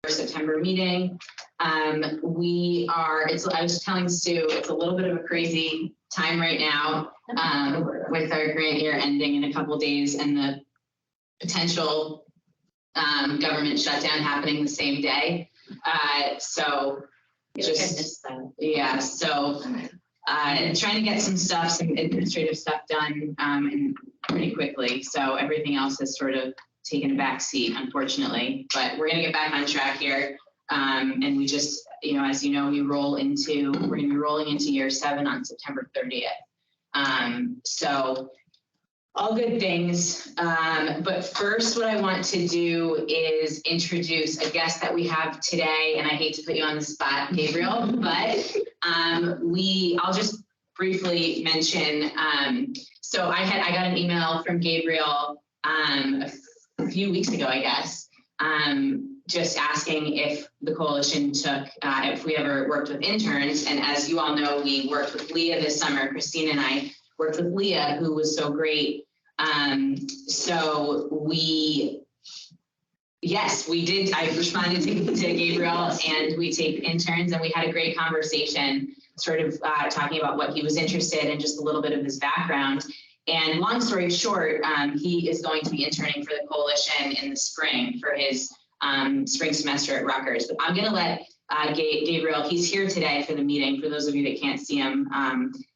September meeting. I was telling Sue, it's a little bit of a crazy time right now with our grant year ending in a couple of days and the potential government shutdown happening the same day. So trying to get some administrative stuff done and pretty quickly. So everything else has sort of taken a back seat, unfortunately, but we're going to get back on track here. And we just, as you know, we're going to be rolling into year 7 on September 30th. So all good things. But first, what I want to do is introduce a guest that we have today. And I hate to put you on the spot, Gabriel, but I'll just briefly mention. So I got an email from Gabriel a few weeks ago, I guess, just asking if the coalition if we ever worked with interns. And as you all know, we worked with Leah this summer. Christine and I worked with Leah, who was so great. Yes, we did. I responded to Gabriel, and we take interns, and we had a great conversation, sort of talking about what he was interested in, just a little bit of his background. And long story short, he is going to be interning for the coalition in the spring for his spring semester at Rutgers. But I'm going to let Gabriel, he's here today for the meeting. For those of you that can't see him,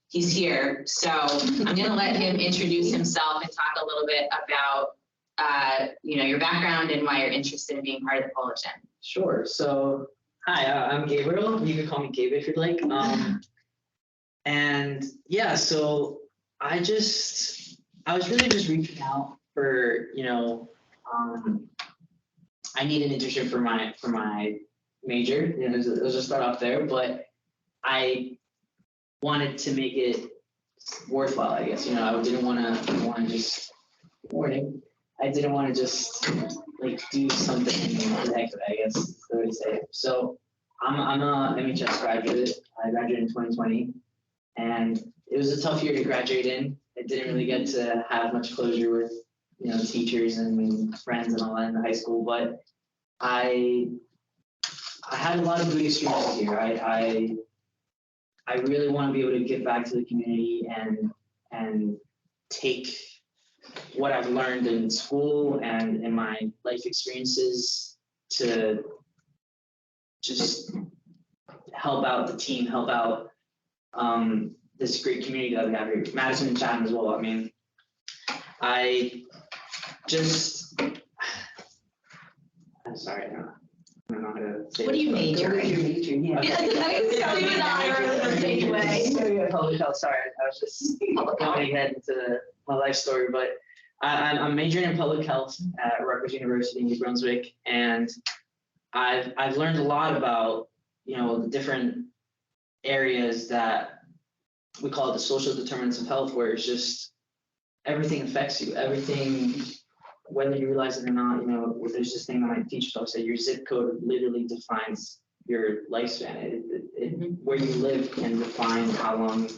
he's here. So I'm going to let him introduce himself and talk a little bit about your background and why you're interested in being part of the coalition. Sure. So, hi, I'm Gabriel. You can call me Gabe if you'd like. And yeah, so I was really just reaching out for, I need an internship for my major. It was just start off there, but I wanted to make it worthwhile, I guess. I didn't want to just I didn't want to just do something for the heck of it, I guess is the way to say it. So I'm a MHS graduate. I graduated in 2020, and it was a tough year to graduate in. I didn't really get to have much closure with teachers and friends and all that in the high school, but I had a lot of good experiences here. I really want to be able to give back to the community and take what I've learned in school and in my life experiences to just help out the team, help out this great community that we have here, Madison and Chatham as well. I mean, I'm sorry, I don't know how to say. What do you major in? Yeah. Public health. Sorry, I was just going ahead into my life story, but I'm majoring in public health at Rutgers University in New Brunswick, and I've learned a lot about the different areas that we call it the social determinants of health, where it's just everything affects you. Everything, whether you realize it or not, there's this thing that my teachers always say, your zip code literally defines your lifespan. Where you live can define how long,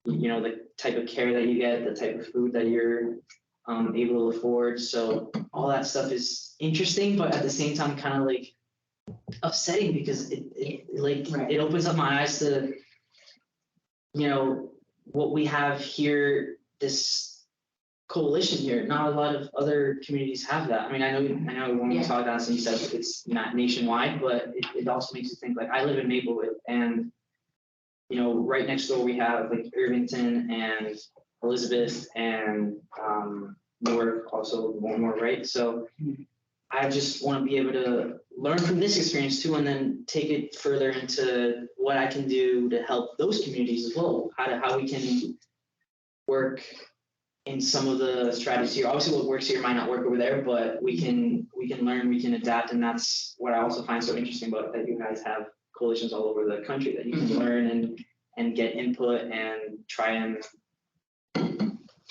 the type of care that you get, the type of food that you're able to afford. So all that stuff is interesting, but at the same time, kind of upsetting, because it opens up my eyes to, what we have here, this coalition here. Not a lot of other communities have that. I mean, I know when we talked about it, you said it's not nationwide, but it also makes you think, I live in Maplewood, and right next door we have Irvington and Elizabeth and Newark, also one more, right? So I just want to be able to learn from this experience too, and then take it further into what I can do to help those communities as well. How we can work in some of the strategies here. Obviously, what works here might not work over there, but we can learn, we can adapt, and that's what I also find so interesting about that you guys have coalitions all over the country that you can learn and get input and try and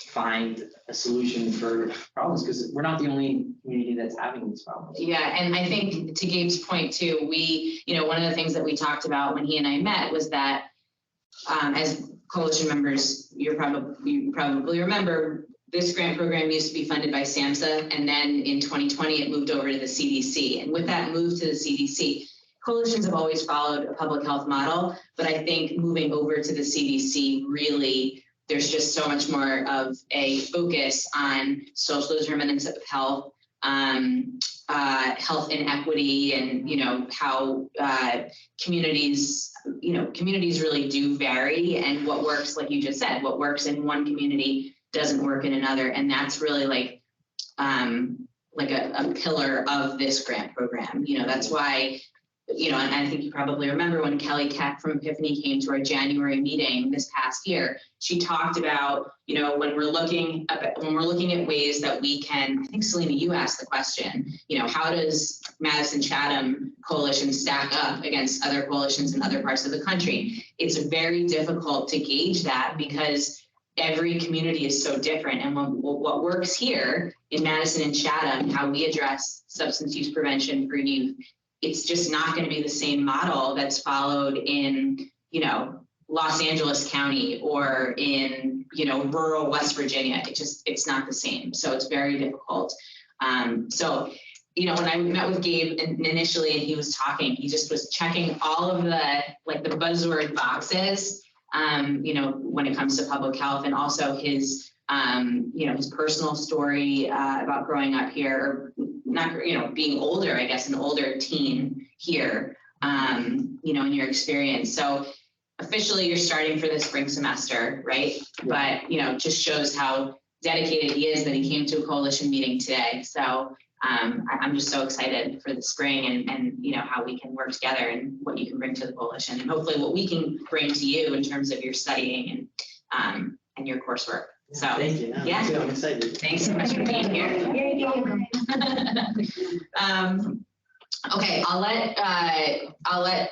find a solution for problems, because we're not the only community that's having these problems. Yeah, and I think to Gabe's point too, one of the things that we talked about when he and I met was that as coalition members, you probably remember, this grant program used to be funded by SAMHSA, and then in 2020, it moved over to the CDC. And with that move to the CDC, coalitions have always followed a public health model, but I think moving over to the CDC really, there's just so much more of a focus on social determinants of health, health inequity, and how communities really do vary, and what works, like you just said, what works in one community doesn't work in another, and that's really like a pillar of this grant program. That's why. And I think you probably remember when Kelly Keck from Epiphany came to our January meeting this past year, she talked about, when we're looking at ways that we can, I think Selena, you asked the question, how does Madison Chatham coalition stack up against other coalitions in other parts of the country? It's very difficult to gauge that because every community is so different. And what works here in Madison and Chatham, how we address substance use prevention for youth, it's just not going to be the same model that's followed in, Los Angeles County or in, rural West Virginia. It's not the same. So it's very difficult. So, when I met with Gabe initially and he was talking, he just was checking all of the buzzword boxes, when it comes to public health, and also his, his personal story about growing up here, or not, being older, I guess, an older teen here, in your experience. So officially you're starting for the spring semester, right? But, just shows how dedicated he is that he came to a coalition meeting today. So I'm just so excited for the spring and how we can work together and what you can bring to the coalition, and hopefully what we can bring to you in terms of your studying and your coursework. So thank you. No, yeah, I'm excited. Thanks so much for being here. Okay, I'll let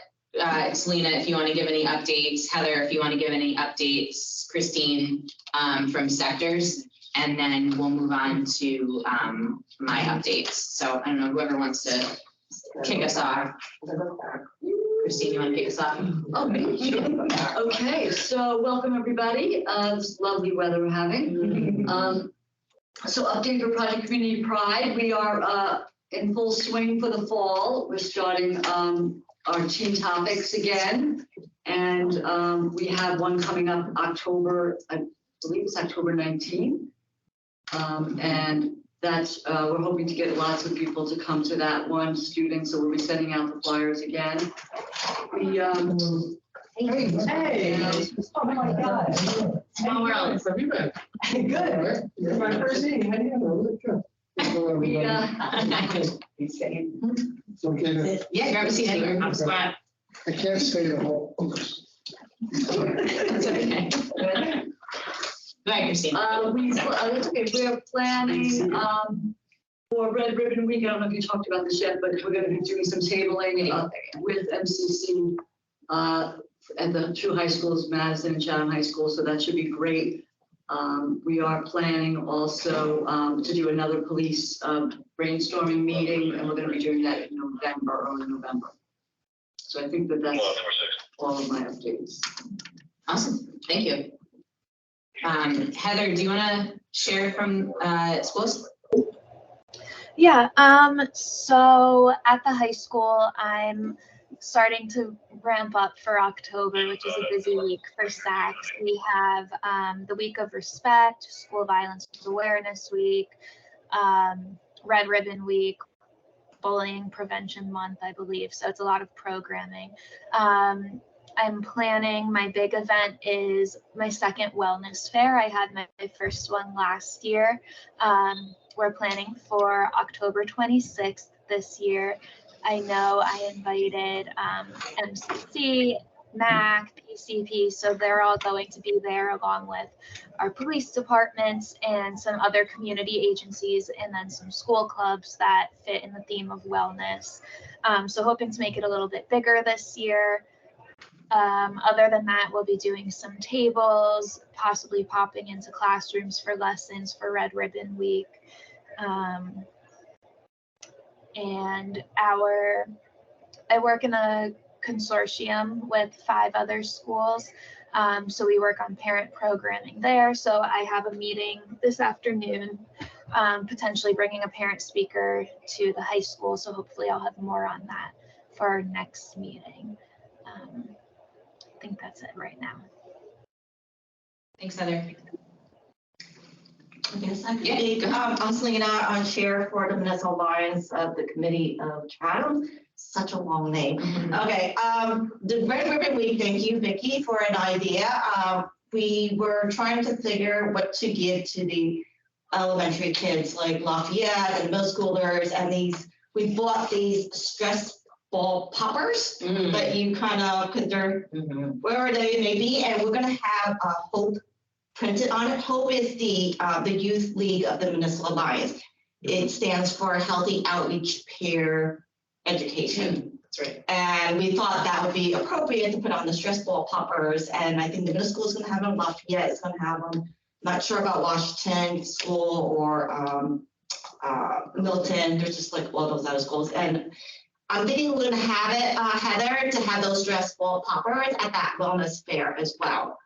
Selena, if you want to give any updates, Heather, if you want to give any updates, Christine from sectors, and then we'll move on to my updates. So I don't know, whoever wants to kick us off. Christine, you want to kick us off? Okay, so welcome everybody. This lovely weather we're having. So update for Project Community Pride. We are in full swing for the fall. We're starting our teen topics again. And we have one coming up October, I believe it's October 19th. And that's, we're hoping to get lots of people to come to that one, students, so we'll be sending out the flyers again. We, Hey. Oh my God. Small world. Have you been? Good. It's my first meeting. How do you know? Good. we, It's okay. Yeah, grab a seat anywhere. I'm squat. I can't say the whole. It's okay. Go ahead, Christine. That's okay. We're planning for Red Ribbon Week. I don't know if you talked about this yet, but we're going to be doing some tabling with MCC at the two high schools, Madison and Chatham High School. So that should be great. We are planning also to do another police brainstorming meeting, and we're going to be doing that in November, early November. So I think that's all of my updates. Awesome. Thank you. Heather, do you want to share from schools? Yeah, so at the high school, I'm starting to ramp up for October, which is a busy week for SACS. We have the Week of Respect, School Violence Awareness Week, Red Ribbon Week, Bullying Prevention Month, I believe. So it's a lot of programming. I'm planning, my big event is my second wellness fair. I had my first one last year. We're planning for October 26th this year. I know I invited MCC, MAC, PCP, so they're all going to be there along with our police departments and some other community agencies, and then some school clubs that fit in the theme of wellness. So hoping to make it a little bit bigger this year. Other than that, we'll be doing some tables, possibly popping into classrooms for lessons for Red Ribbon Week. And I work in a consortium with 5 other schools. So we work on parent programming there. So I have a meeting this afternoon, potentially bringing a parent speaker to the high school. So hopefully I'll have more on that for our next meeting. I think that's it right now. Thanks, Heather. Yes, I could Yeah, speak. go ahead. I'm Selena. I'm chair for the Municipal Alliance of the Committee of Child. Such a long name. Okay, the Red Ribbon Week, thank you, Vicki, for an idea. We were trying to figure what to give to the elementary kids like Lafayette and middle schoolers, and we bought these stress ball poppers that you kind of, because they're wherever they may be, and we're gonna have Hope printed on it. Hope is the Youth League of the Municipal Alliance. It stands for Healthy Outreach Peer Education. That's right. And we thought that would be appropriate to put on the stress ball poppers. And I think the middle school is gonna have them, Lafayette is gonna have them. Not sure about Washington School or Milton. There's just like all those other schools. And I'm thinking we're gonna have it, Heather, to have those stress ball poppers at that wellness fair as well.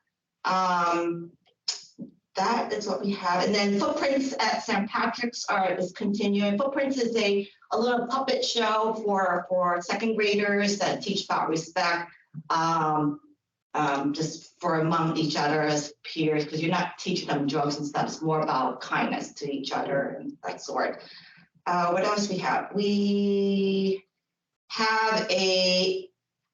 That is what we have. And then Footprints at St. Patrick's is continuing. Footprints is a little puppet show for second graders that teach about respect, just for among each other as peers, because you're not teaching them drugs and stuff. It's more about kindness to each other and that sort. What else we have? We have a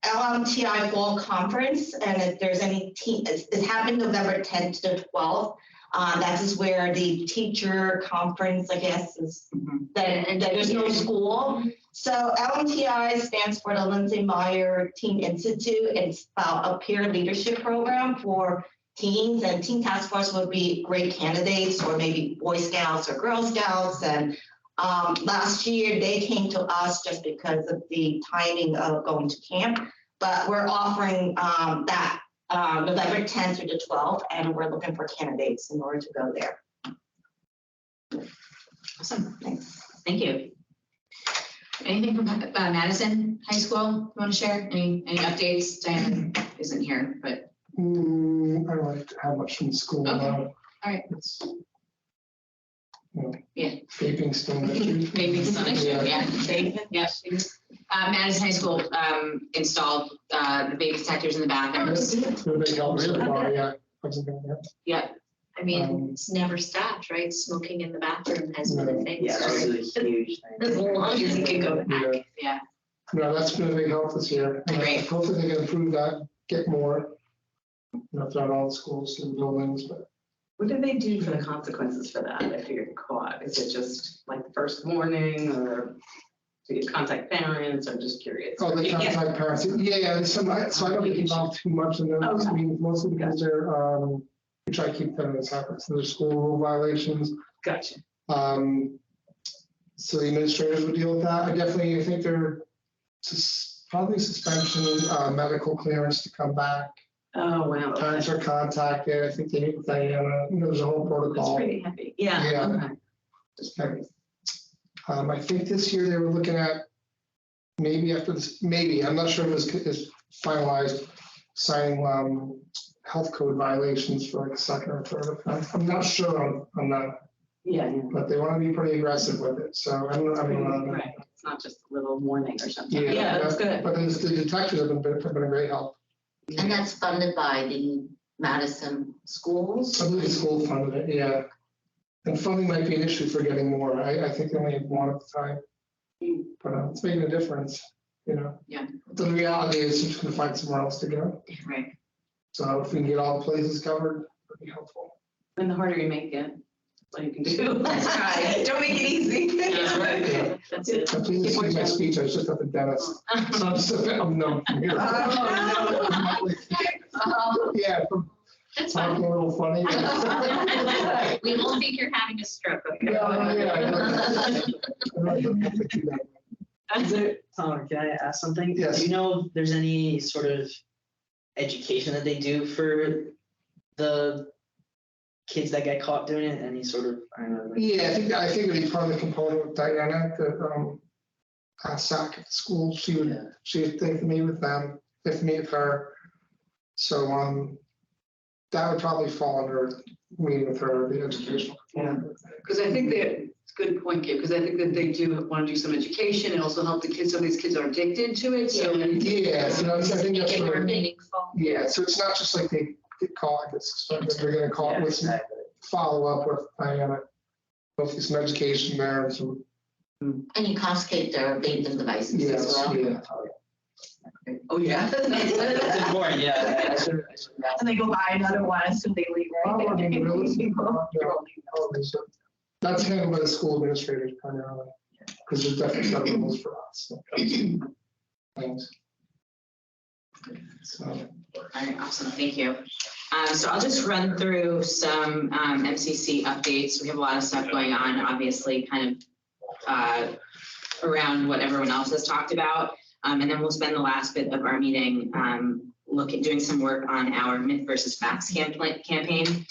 LMTI Fall Conference, and if there's any it's happening November 10th to the 12th. That is where the teacher conference, I guess, is that there's no school. So LMTI stands for the Lindsay Meyer Teen Institute. It's about a peer leadership program for teens, and Teen Task Force would be great candidates, or maybe Boy Scouts or Girl Scouts. And last year they came to us just because of the timing of going to camp, but we're offering that November 10th through the 12th, and we're looking for candidates in order to go there. Awesome. Thanks. Thank you. Anything from Madison High School you want to share? Any updates? Diana isn't here, but. I don't have much from school Okay. now. All right. It's, you know, Yeah. vaping still an issue. Maybe some issue, Yeah. yeah. Madison High School installed the vape detectors in the bathrooms. So they help really far, yeah. Wasn't gonna happen. Yep. I mean, it's never stopped, right? Smoking in the bathroom has been a thing. Yeah, that was a huge thing. As long as it can go back. Yeah. Yeah. No, that's been a big help this year. Great. Hopefully they can improve that, get more. Not all the schools and buildings, but What do they do for the consequences for that if you're caught? Is it just like the first warning, or do you contact parents? I'm just curious. they contact parents. Yeah, there's some, so I don't get involved too much in those. I mean, mostly because they're, we try to keep them as separate. So there's school rule violations. Gotcha. So the administrators would deal with that. I think they're probably suspension, medical clearance to come back. Oh, wow. Parents are contacted. I think they meet with Diana. There's a whole That's protocol. pretty heavy. Yeah. Yeah. Okay. Just curious. I think this year they were looking at maybe after this, I'm not sure if it's finalized, signing health code violations for like a second or third offense. I'm not sure on that, Yeah. but they want to be pretty aggressive with it. So I'm Right. It's not just a little warning or something. Yeah, Yeah, that's good. But the detectives have been a great help. And that's funded by the Madison schools? I believe the school funded it, yeah. And funding might be an issue for getting more. I think they only have one at the time. But it's making a difference, Yeah. The reality is you're just gonna find somewhere else to go. Right. So if we can get all the places covered, it'd be helpful. And the harder you make it, that's all you can do. Don't make it easy. Yeah. That's it. I'm pleased to see my speech. I was just at the dentist. So I'm just no, from here. Yeah, from That's talking fine. a little funny. We won't think you're having a stroke, okay? Is there, Tom, can I ask something? Yes. Do you know if there's any sort of education that they do for the kids that get caught doing it? Any sort of, I don't know. Yeah, I think it'd be part of the component with Diana, that SAC at school, she would meet with them, if meet with her. So that would probably fall under meeting with her, the educational. Because I think that, it's a good point, Gabe, because I think that they do want to do some education and also help the kids. Some of these kids are addicted to it, so. Yeah, so I think Make that's it more where, meaningful. yeah, so it's not just like they get caught, they're gonna call it with some follow-up with, hopefully some education there and some, And you confiscate their vaping devices as yes, well. yeah. Oh, yeah. That's important, yeah. And they go buy another one as soon as they leave, Oh, I mean, really? right? So that's handled by the school administrators primarily, because there's definitely some rules for us. So. Thanks. So. All right, awesome, thank you. So I'll just run through some MCC updates. We have a lot of stuff going on, obviously, kind of around what everyone else has talked about. And then we'll spend the last bit of our meeting doing some work on our Myth versus Facts campaign.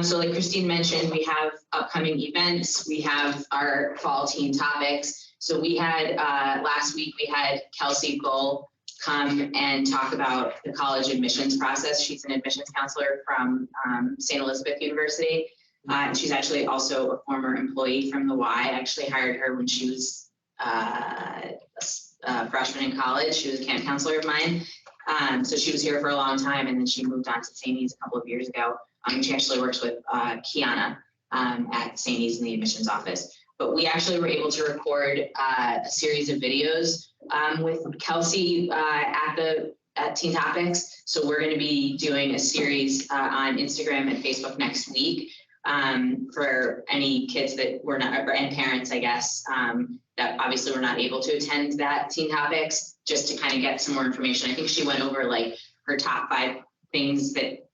So like Christine mentioned, we have upcoming events. We have our fall teen topics. So we had, last week, we had Kelsey Gull come and talk about the college admissions process. She's an admissions counselor from St. Elizabeth University. And she's actually also a former employee from the Y. I actually hired her when she was a freshman in college. She was a camp counselor of mine. So she was here for a long time, and then she moved on to St. E's a couple of years ago. She actually works with Kiana at St. E's in the admissions office. But we actually were able to record a series of videos with Kelsey at Teen Topics. So we're going to be doing a series on Instagram and Facebook next week for any kids that were not, and parents, I guess, that obviously were not able to attend that Teen Topics, just to kind of get some more information. I think she went over like her top 5 things that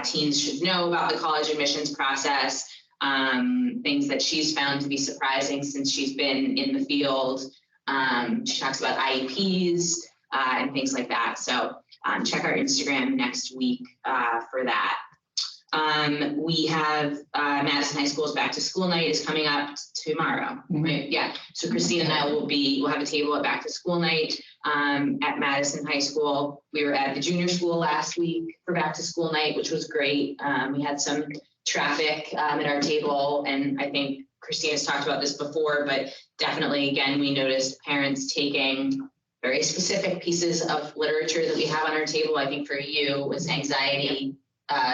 teens should know about the college admissions process. Things that she's found to be surprising since she's been in the field. She talks about IEPs and things like that. So check our Instagram next week for that. We have Madison High School's back to school night is coming up tomorrow, right? Yeah. So Christine and I we'll have a table at back to school night at Madison High School. We were at the junior school last week for back to school night, which was great. We had some traffic at our table, and I think Christine has talked about this before, but definitely, again, we noticed parents taking very specific pieces of literature that we have on our table. I think for you it was anxiety,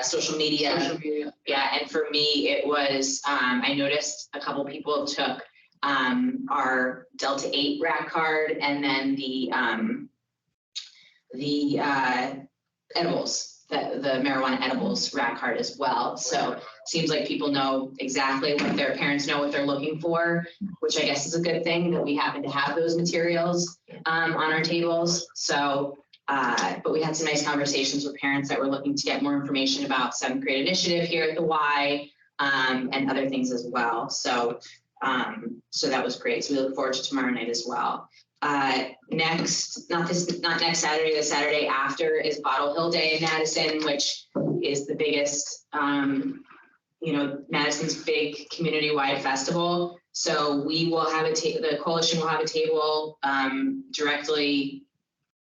social media. Yeah, and for me it was, I noticed a couple people took our Delta 8 rack card and then the edibles. The marijuana edibles rack card as well. So it seems like people know exactly what their parents know what they're looking for, which I guess is a good thing that we happen to have those materials on our tables. So, but we had some nice conversations with parents that were looking to get more information about 7th grade initiative here at the Y and other things as well. So, so that was great. So we look forward to tomorrow night as well. Not next Saturday, the Saturday after is Bottle Hill Day in Madison, which is the biggest, Madison's big community-wide festival. So we will have the coalition will have a table directly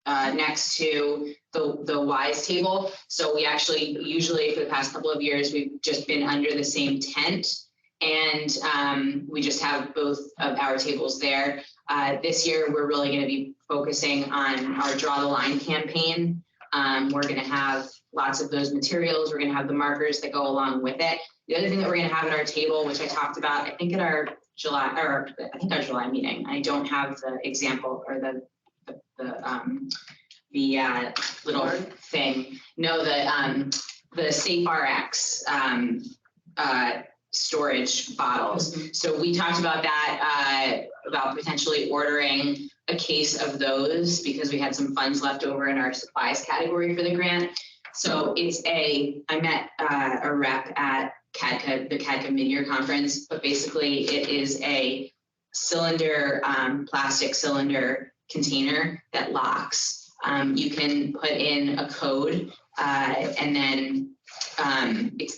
next to the Y's table. So we actually, usually for the past couple of years, we've just been under the same tent, and we just have both of our tables there. This year, we're really going to be focusing on our Draw the Line campaign. We're going to have lots of those materials. We're going to have the markers that go along with it. The other thing that we're going to have at our table, which I talked about, I think at our July meeting, I don't have the example or the little thing. No, the Safe RX storage bottles. So we talked about that, about potentially ordering a case of those because we had some funds left over in our supplies category for the grant. So I met a rep at CADCA, the CADCA mid-year conference, but basically it is a cylinder, plastic cylinder container that locks. You can put in a code and then it's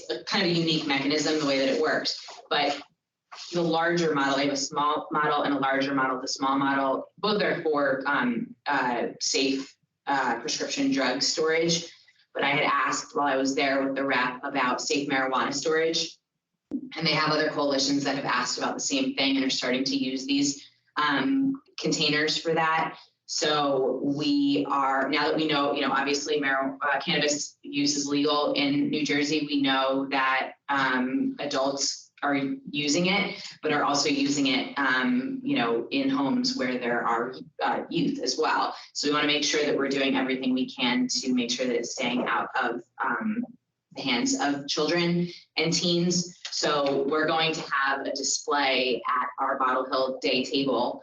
a kind of a unique mechanism the way that it works, but the larger model, I have a small model and a larger model. The small model, both are for safe prescription drug storage. but I had asked while I was there with the rep about safe marijuana storage. And they have other coalitions that have asked about the same thing and are starting to use these containers for that. So we are, now that we know, obviously cannabis use is legal in New Jersey, we know that adults are using it, but are also using it, in homes where there are youth as well. So we want to make sure that we're doing everything we can to make sure that it's staying out of the hands of children and teens. So we're going to have a display at our Bottle Hill Day table.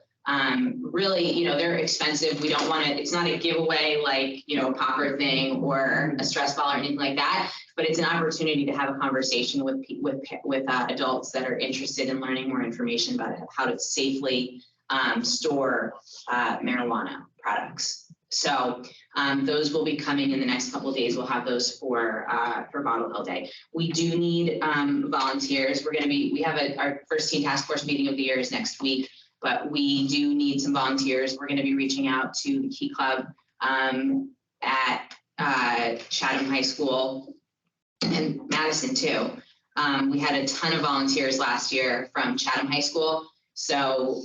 Really, they're expensive. We don't want to, it's not a giveaway like, a popper thing or a stress ball or anything like that, but it's an opportunity to have a conversation with adults that are interested in learning more information about how to safely store marijuana products. So those will be coming in the next couple of days. We'll have those for Bottle Hill Day. We do need volunteers. We have our first teen task force meeting of the year is next week, but we do need some volunteers. We're going to be reaching out to the Key Club at Chatham High School and Madison too. We had a ton of volunteers last year from Chatham High School. So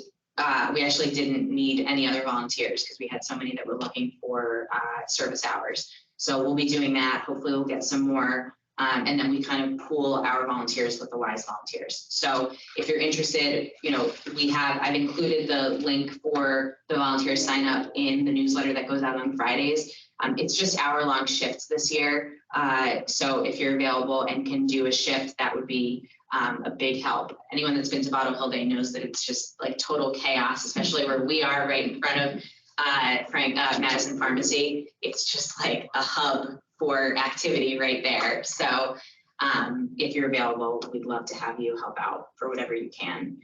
we actually didn't need any other volunteers because we had so many that were looking for service hours. So we'll be doing that. Hopefully we'll get some more. And then we kind of pool our volunteers with the WISE volunteers. So if you're interested, I've included the link for the volunteer sign up in the newsletter that goes out on Fridays. It's just hour-long shifts this year. So if you're available and can do a shift, that would be a big help. Anyone that's been to Bottle Hill Day knows that it's just like total chaos, especially where we are right in front of Madison Pharmacy. It's just like a hub for activity right there. So if you're available, we'd love to have you help out for whatever you can.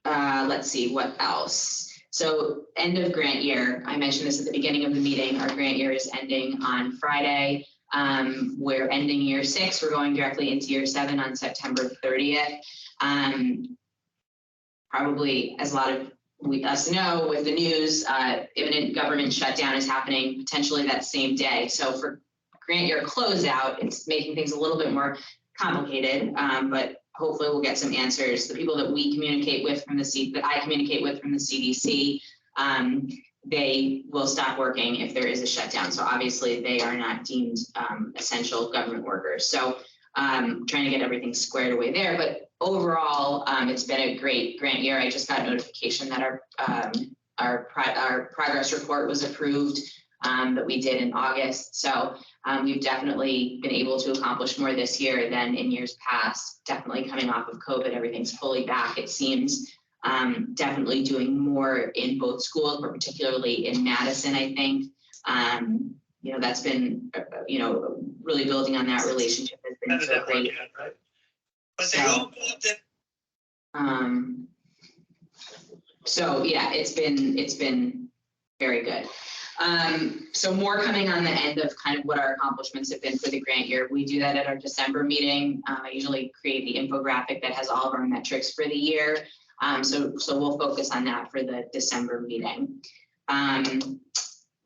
Let's see, what else? So end of grant year, I mentioned this at the beginning of the meeting, our grant year is ending on Friday. We're ending year 6, we're going directly into year 7 on September 30th. Probably, as a lot of us know with the news, imminent government shutdown is happening potentially that same day. So for grant year closeout, it's making things a little bit more complicated, but hopefully we'll get some answers. The people that we communicate with from that I communicate with from the CDC, they will stop working if there is a shutdown. So obviously they are not deemed essential government workers. So trying to get everything squared away there. But overall, it's been a great grant year. I just got notification that our progress report was approved that we did in August. So we've definitely been able to accomplish more this year than in years past. Definitely coming off of COVID, everything's fully back, it seems. Definitely doing more in both schools, but particularly in Madison, I think. That's been, really building on that relationship has been so great. So yeah, it's been very good. So more coming on the end of kind of what our accomplishments have been for the grant year. We do that at our December meeting. I usually create the infographic that has all of our metrics for the year. So we'll focus on that for the December meeting.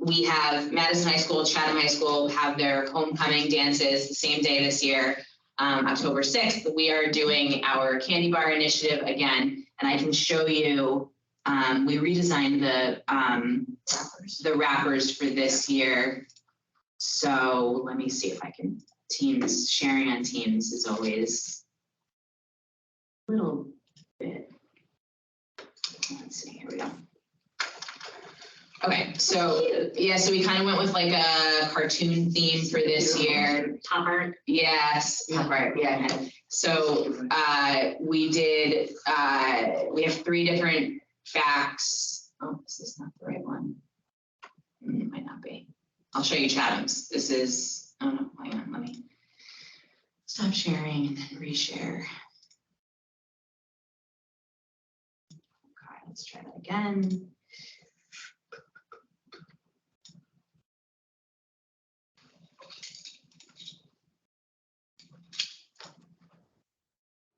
We have Madison High School, Chatham High School have their homecoming dances the same day this year, October 6th. We are doing our candy bar initiative again, and I can show you, we redesigned the wrappers for this year. So let me see if I can, sharing on Teams is always a little bit. Let's see, here we go. Okay, so yeah, so we kind of went with like a cartoon theme for this year. Top art. Yes, top art, yeah. So we did, we have 3 different facts. Oh, this is not the right one. It might not be. I'll show you Chatham's. This is, oh no, hang on, let me stop sharing and then reshare. Okay, let's try that again.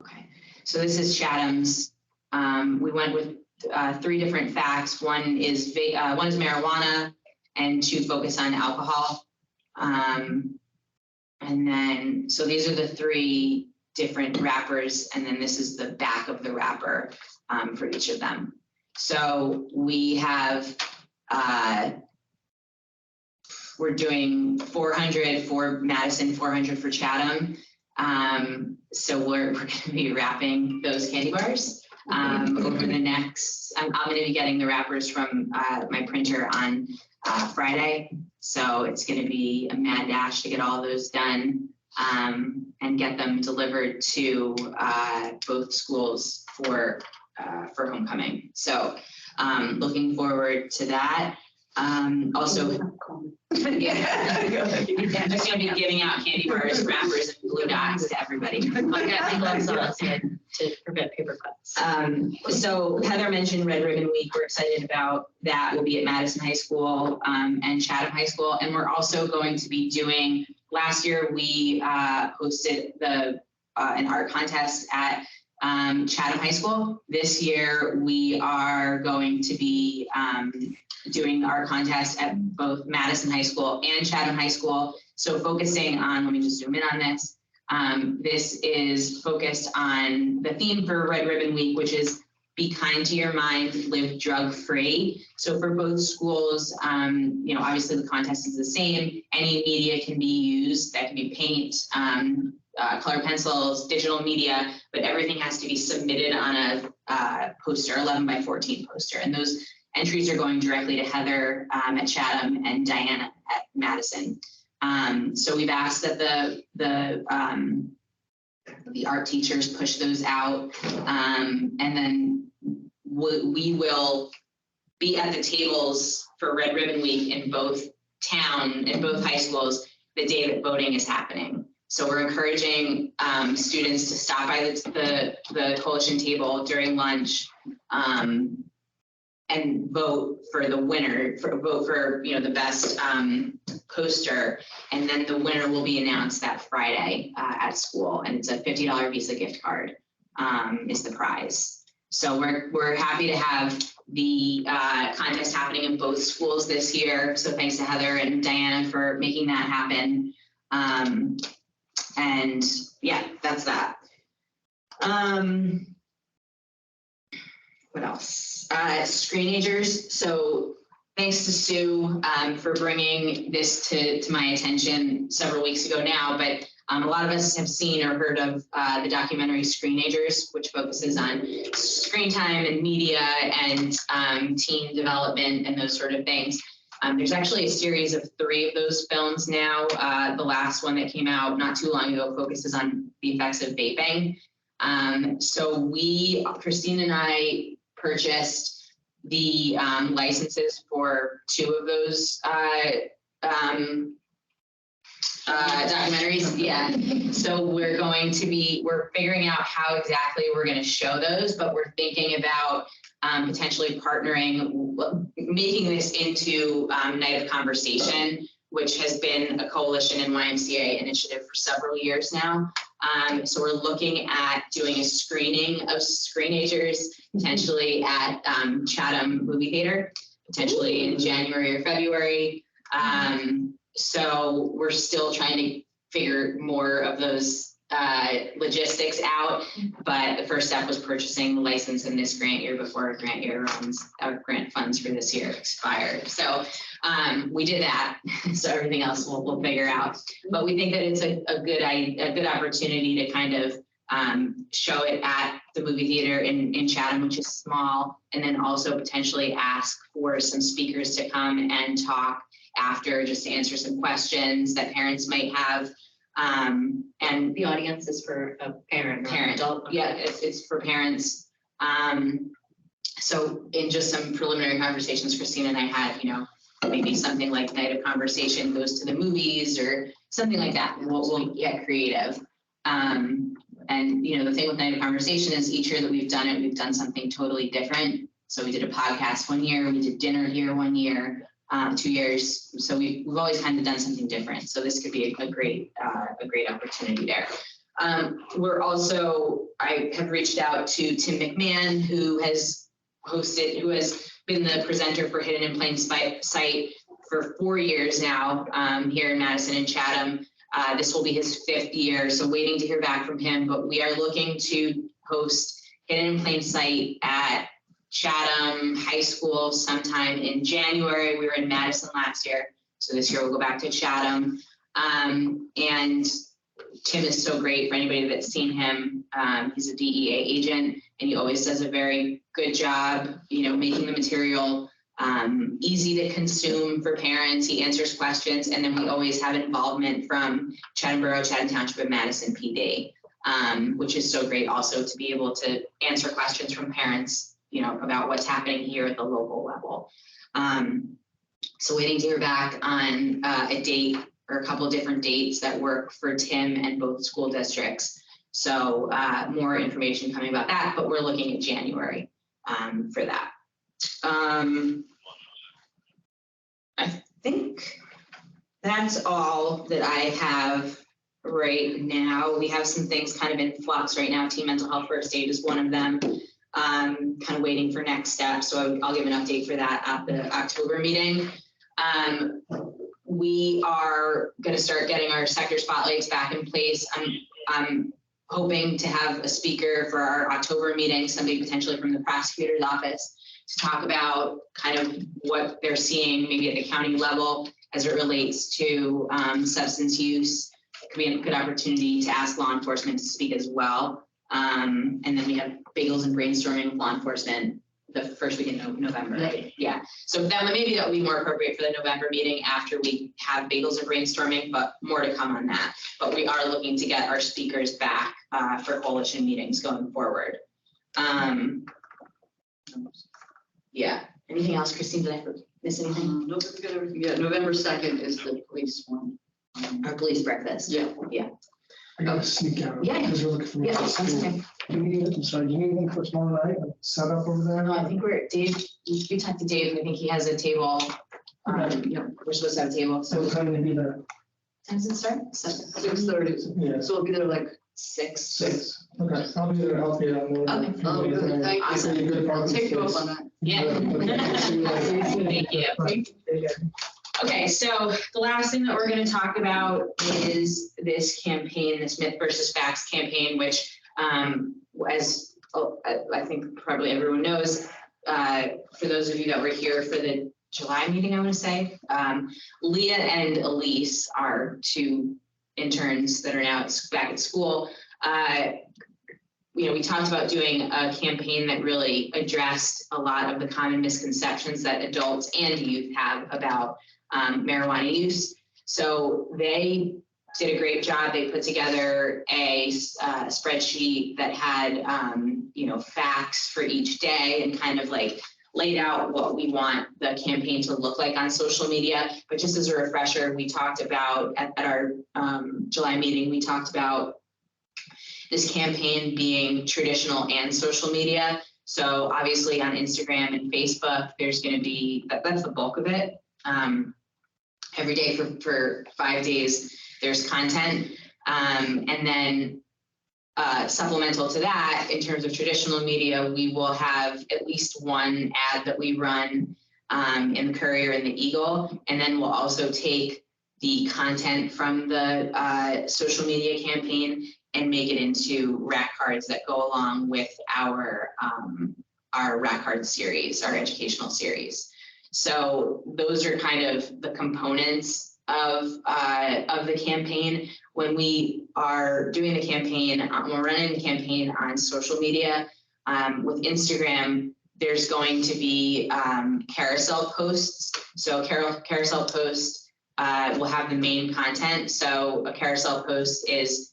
Okay, so this is Chatham's. We went with 3 different facts. One is marijuana, and 2 focus on alcohol. And then, so these are the 3 different wrappers, and then this is the back of the wrapper for each of them. So we have, we're doing 400 for Madison, 400 for Chatham. So we're going to be wrapping those candy bars over the next, I'm going to be getting the wrappers from my printer on Friday. So it's going to be a mad dash to get all those done and get them delivered to both schools for homecoming. So looking forward to that. Also, yeah, I'm just going to be giving out candy bars, wrappers, and blue dots to everybody. I got my gloves on to prevent paper cuts. So Heather mentioned Red Ribbon Week. We're excited about that. We'll be at Madison High School and Chatham High School. And we're also going to be doing, last year we hosted an art contest at Chatham High School. This year we are going to be doing our contest at both Madison High School and Chatham High School. So focusing on, let me just zoom in on this. This is focused on the theme for Red Ribbon Week, which is be kind to your mind, live drug free. So for both schools, obviously the contest is the same. Any media can be used. That can be paint, color pencils, digital media, but everything has to be submitted on a poster, 11 by 14 poster. And those entries are going directly to Heather at Chatham and Diana at Madison. So we've asked that the art teachers push those out, and then we will be at the tables for Red Ribbon Week in both high schools the day that voting is happening. So we're encouraging students to stop by the coalition table during lunch and vote for the winner, vote for the best poster, and then the winner will be announced that Friday at school, and it's a $50 Visa gift card is the prize. So we're happy to have the contest happening in both schools this year. So thanks to Heather and Diana for making that happen. And yeah, that's that. What else? Screenagers. So thanks to Sue for bringing this to my attention several weeks ago now, but a lot of us have seen or heard of the documentary Screenagers, which focuses on screen time and media and teen development and those sort of things. There's actually a series of 3 of those films now. The last one that came out not too long ago focuses on the effects of vaping. So Christine and I purchased the licenses for 2 of those documentaries. Yeah. So we're figuring out how exactly we're going to show those, but we're thinking about potentially partnering, making this into Night of Conversation, which has been a coalition and YMCA initiative for several years now. So we're looking at doing a screening of Screenagers, potentially at Chatham Movie Theater, potentially in January or February. So we're still trying to figure more of those logistics out, but the first step was purchasing the license in this grant year before our grant funds for this year expired. So we did that. So everything else we'll figure out. But we think that it's a good opportunity to kind of show it at the movie theater in Chatham, which is small, and then also potentially ask for some speakers to come and talk after, just to answer some questions that parents might have. And The audience is for a parent. Adult. Yeah, it's for parents. So in just some preliminary conversations Christine and I had, maybe something like Night of Conversation goes to the movies or something like that. We'll get creative. And the thing with Night of Conversation is each year that we've done it, we've done something totally different. So we did a podcast one year, we did dinner here one year, 2 years. So we've always kind of done something different. So this could be a great opportunity there. I have reached out to Tim McMahon, who has been the presenter for Hidden in Plain Sight for 4 years now here in Madison and Chatham. This will be his 5th year, so waiting to hear back from him, but we are looking to host Hidden in Plain Sight at Chatham High School sometime in January. We were in Madison last year, so this year we'll go back to Chatham. And Tim is so great. For anybody that's seen him, he's a DEA agent, and he always does a very good job, making the material easy to consume for parents. He answers questions, and then we always have involvement from Chatham Borough, Chatham Township, and Madison PD, which is so great also to be able to answer questions from parents, about what's happening here at the local level. So waiting to hear back on a date or a couple of different dates that work for Tim and both school districts. So more information coming about that, but we're looking at January for that. I think that's all that I have right now. We have some things kind of in flux right now. Team Mental Health First Aid is one of them. Kind of waiting for next steps. So I'll give an update for that at the October meeting. We are going to start getting our sector spotlights back in place. I'm hoping to have a speaker for our October meeting, somebody potentially from the prosecutor's office, to talk about kind of what they're seeing maybe at the county level as it relates to substance use. It could be a good opportunity to ask law enforcement to speak as well. And then we have bagels and brainstorming with law enforcement the first week in November, right? Yeah. So maybe that would be more appropriate for the November meeting after we have bagels and brainstorming, but more to come on that. But we are looking to get our speakers back for coalition meetings going forward. Yeah. Anything else, Christine? Did I miss anything? Nope, we got everything. Yeah, November 2nd is the police one. Our police breakfast. Yeah. I gotta sneak out. Yeah. Because you're looking for me. Yeah, at that's school. okay. Do you need anything for tomorrow night? Set up over there? No, I think Dave, we talked to Dave, I think he has a table. We're supposed to have a table, So so. time to be there? Time does it start? 6:30. Yeah. So we'll be there like 6. 6. Okay, I'll be there to help you out. Okay. Oh, good. Thank you. Awesome. You're a good part of the Take you up space. on that. Yeah. Thank you. Okay, so the last thing that we're going to talk about is this campaign, this Myth versus Facts campaign, which, as I think probably everyone knows, for those of you that were here for the July meeting, I want to say, Leah and Elise are 2 interns that are now back at school. We talked about doing a campaign that really addressed a lot of the common misconceptions that adults and youth have about marijuana use. So they did a great job. They put together a spreadsheet that had, facts for each day and kind of like laid out what we want the campaign to look like on social media. But just as a refresher, we talked about at our July meeting, we talked about this campaign being traditional and social media. So obviously on Instagram and Facebook, there's going to be, that's the bulk of it. Every day for 5 days, there's content. And then supplemental to that, in terms of traditional media, we will have at least one ad that we run in the Courier and the Eagle. And then we'll also take the content from the social media campaign and make it into rack cards that go along with our rack card series, our educational series. So those are kind of the components of the campaign. When we are doing the campaign, we're running the campaign on social media. With Instagram, there's going to be carousel posts. So carousel post will have the main content. So a carousel post is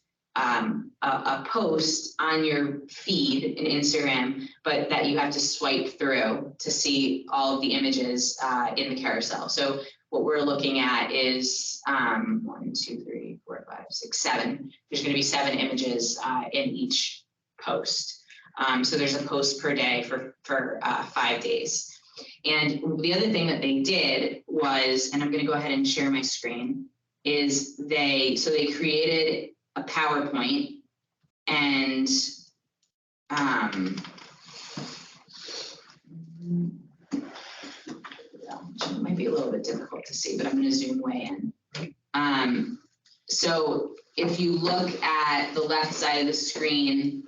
a post on your feed in Instagram, but that you have to swipe through to see all of the images in the carousel. So what we're looking at is 1, 2, 3, 4, 5, 6, 7. There's going to be 7 images in each post. So there's a post per day for 5 days. And the other thing that they did was, and I'm going to go ahead and share my screen, is they created a PowerPoint and my be a little bit difficult to see, but I'm going to zoom way in. So if you look at the left side of the screen,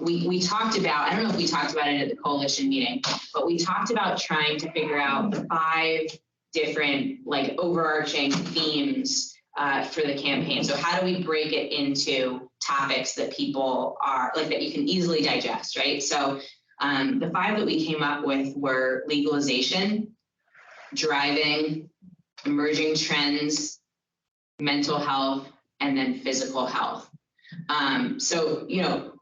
we talked about, I don't know if we talked about it at the coalition meeting, but we talked about trying to figure out the 5 different like overarching themes for the campaign. So how do we break it into topics that people are like, that you can easily digest, right? So the 5 that we came up with were legalization, driving, emerging trends, mental health, and then physical health. So, you know,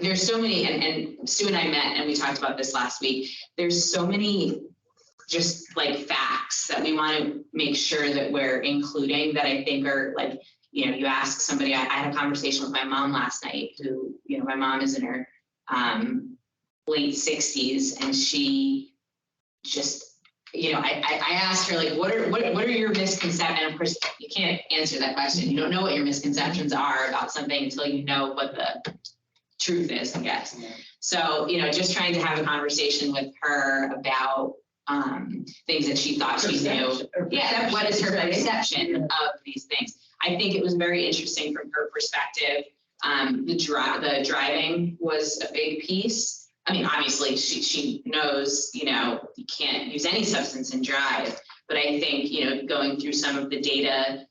there's so many, and Sue and I met and we talked about this last week. There's so many just like facts that we want to make sure that we're including that I think are like, you know, you ask somebody, I had a conversation with my mom last night who, you know, my mom is in her late 60s, and she just, you know, I asked her like, what are your misconceptions? And of course, you can't answer that question. You don't know what your misconceptions are about something until you know what the truth is, I guess. So, you know, just trying to have a conversation with her about things that she thought she knew. Yeah, what is her perception of these things? I think it was very interesting from her perspective. The driving was a big piece. I mean, obviously she knows, you know, you can't use any substance and drive, but I think, you know, going through some of the data,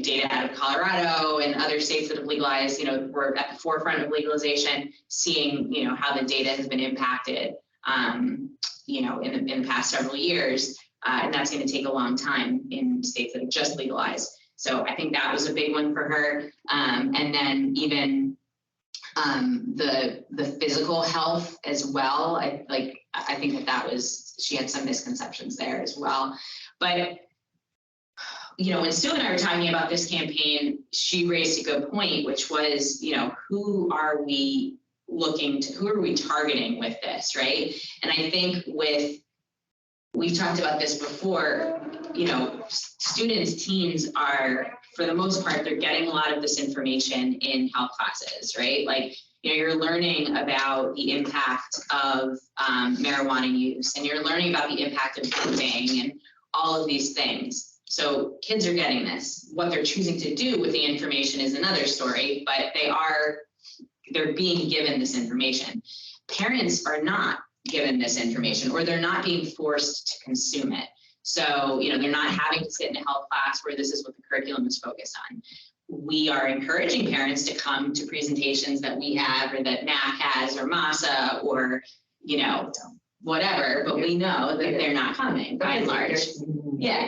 data out of Colorado and other states that have legalized, you know, we're at the forefront of legalization, seeing, you know, how the data has been impacted, you know, in the past several years. And that's going to take a long time in states that have just legalized. So I think that was a big one for her. And then even the physical health as well. I think that was, she had some misconceptions there as well. But, you know, when Sue and I were talking about this campaign, she raised a good point, which was, you know, who are we targeting with this, right? And I think we've talked about this before, you know, students, teens are, for the most part, they're getting a lot of this information in health classes, right? Like, you know, you're learning about the impact of marijuana use, and you're learning about the impact of vaping and all of these things. So kids are getting this. What they're choosing to do with the information is another story, but they're being given this information. Parents are not given this information, or they're not being forced to consume it. So, you know, they're not having to sit in a health class where this is what the curriculum is focused on. We are encouraging parents to come to presentations that we have, or that NAC has, or MASA, or, you know, whatever, but we know that they're not coming by and large. Yeah.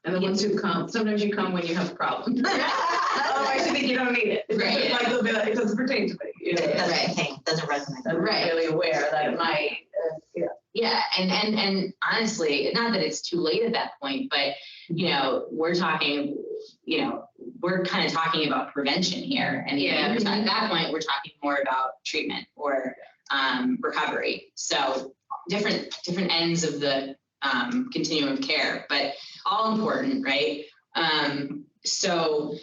And the ones who come, sometimes you come when you have a problem. Otherwise you think you don't need it. Right. Like it doesn't pertain to me. You know? It doesn't resonate. I'm really aware that it might, Yeah, and honestly, not that it's too late at that point, but, you know, we're talking, you know, we're kind of talking about prevention here. And at that point, we're talking more about treatment or recovery. So different ends of the continuum of care, but all important, right? So,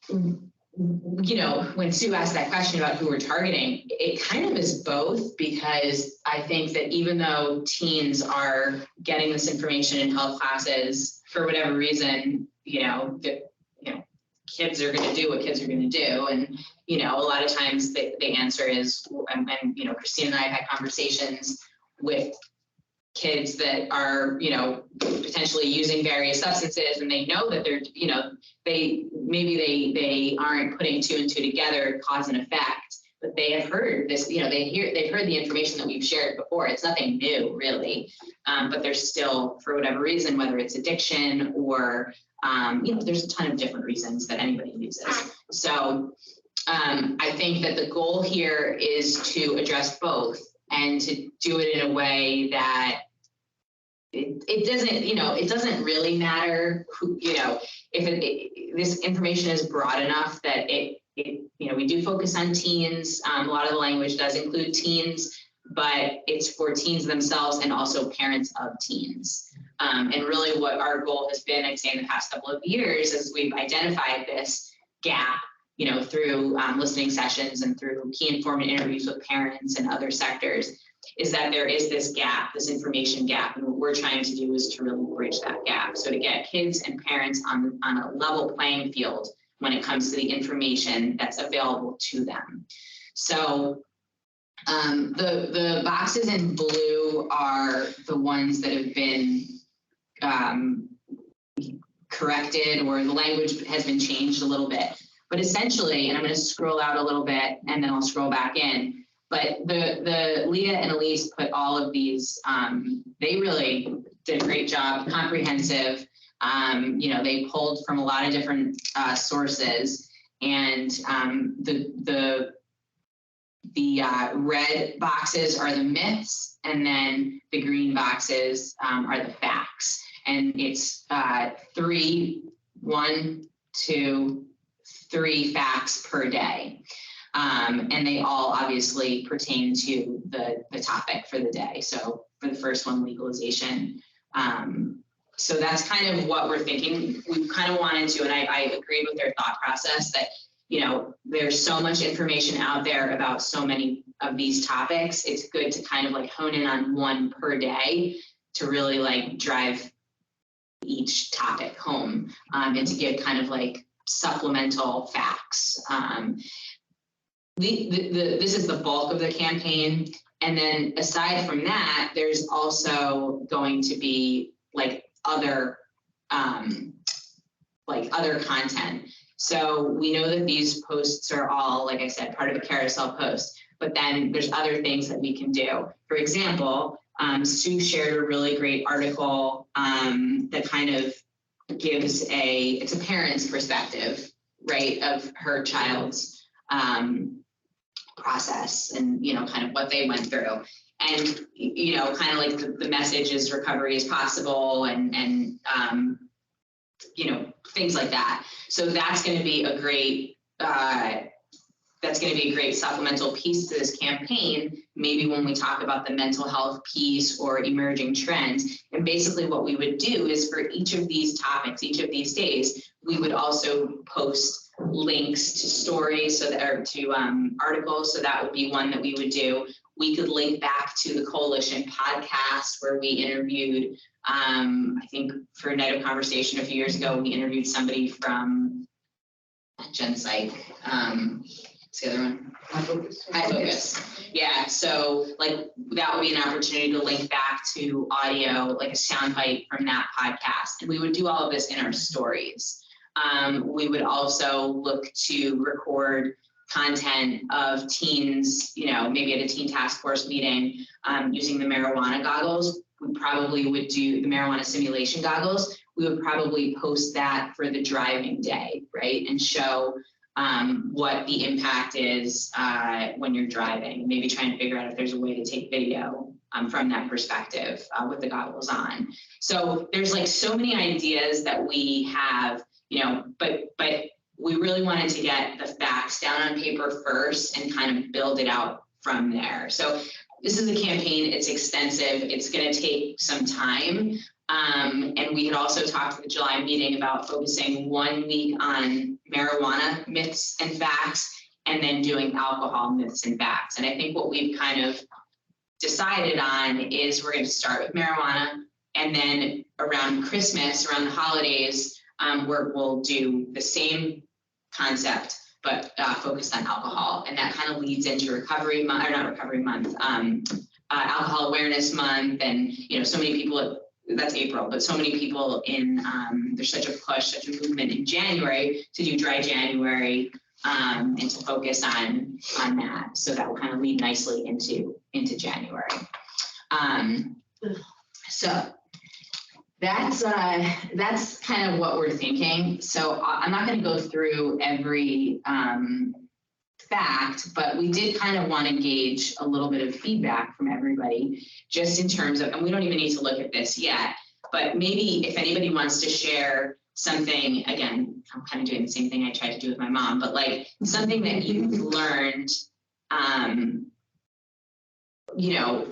you know, when Sue asked that question about who we're targeting, it kind of is both, because I think that even though teens are getting this information in health classes, for whatever reason, kids are going to do what kids are going to do. And, you know, a lot of times the answer is, and you know, Christine and I have had conversations with kids that are, you know, potentially using various substances, and they know that they're, you know, they aren't putting 2 and 2 together, cause and effect, but they have heard this, you know, they've heard the information that we've shared before. It's nothing new, really, but there's still, for whatever reason, whether it's addiction or, you know, there's a ton of different reasons that anybody uses. So I think that the goal here is to address both, and to do it in a way that it doesn't, you know, it doesn't really matter who, you know, if this information is broad enough that it, you know, we do focus on teens. A lot of the language does include teens, but it's for teens themselves and also parents of teens. And really what our goal has been, I'd say, in the past couple of years, is we've identified this gap through listening sessions and through key informant interviews with parents and other sectors, is that there is this gap, this information gap. And what we're trying to do is to really bridge that gap. So to get kids and parents on a level playing field when it comes to the information that's available to them. So the boxes in blue are the ones that have been corrected, or the language has been changed a little bit. But essentially, and I'm going to scroll out a little bit and then I'll scroll back in, but the Leah and Elise put all of these, they really did a great job, comprehensive. They pulled from a lot of different sources, and the red boxes are the myths, and then the green boxes are the facts. And it's 1, 2, 3 facts per day. And they all obviously pertain to the topic for the day. So for the first one, legalization. So that's kind of what we're thinking. We kind of wanted to, and I agreed with their thought process that, there's so much information out there about so many of these topics. It's good to kind of like hone in on one per day to really like drive each topic home, and to give kind of like supplemental facts. This is the bulk of the campaign. And then aside from that, there's also going to be like other content. So we know that these posts are all, like I said, part of a carousel post, but then there's other things that we can do. For example, Sue shared a really great article that kind of gives it's a parent's perspective, right, of her child's process and, kind of what they went through. And, kind of like the message is recovery is possible and things like that. So that's going to be a great, supplemental piece to this campaign, maybe when we talk about the mental health piece or emerging trends. And basically what we would do is for each of these topics, each of these days, we would also post links to stories or to articles. So that would be one that we would do. We could link back to the Coalition podcast where we interviewed, I think for Night of Conversation a few years ago, we interviewed somebody from Gen Psych. What's the other one? High Focus. Yeah, so like that would be an opportunity to link back to audio, like a soundbite from that podcast. And we would do all of this in our stories. We would also look to record content of teens, maybe at a teen task force meeting, using the marijuana goggles. We probably would do the marijuana simulation goggles. We would probably post that for the driving day, right? And show what the impact is when you're driving, maybe trying to figure out if there's a way to take video from that perspective with the goggles on. So there's like so many ideas that we have, but we really wanted to get the facts down on paper first and kind of build it out from there. So this is a campaign, it's extensive, it's going to take some time. And we had also talked at the July meeting about focusing 1 week on marijuana myths and facts, and then doing alcohol myths and facts. And I think what we've kind of decided on is we're going to start with marijuana, and then around Christmas, around the holidays, we'll do the same concept, but focused on alcohol. And that kind of leads into recovery month, or not recovery month, alcohol awareness month. And, so many people, that's April, but so many people there's such a push, such a movement in January to do dry January and to focus on that. So that will kind of lead nicely into January. So that's kind of what we're thinking. So I'm not going to go through every fact, but we did kind of want to gauge a little bit of feedback from everybody, just in terms of, and we don't even need to look at this yet, but maybe if anybody wants to share something, again, I'm kind of doing the same thing I tried to do with my mom, but like something that you've learned,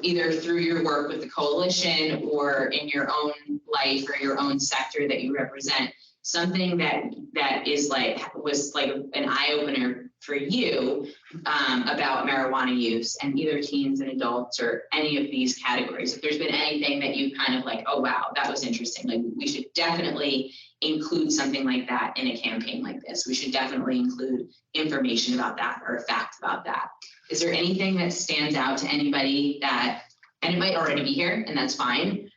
either through your work with the coalition or in your own life or your own sector that you represent, something that is was like an eye opener for you about marijuana use and either teens and adults or any of these categories. If there's been anything that you kind of like, oh wow, that was interesting. Like we should definitely include something like that in a campaign like this. We should definitely include information about that or a fact about that. Is there anything that stands out to anybody that, and it might already be here and that's fine.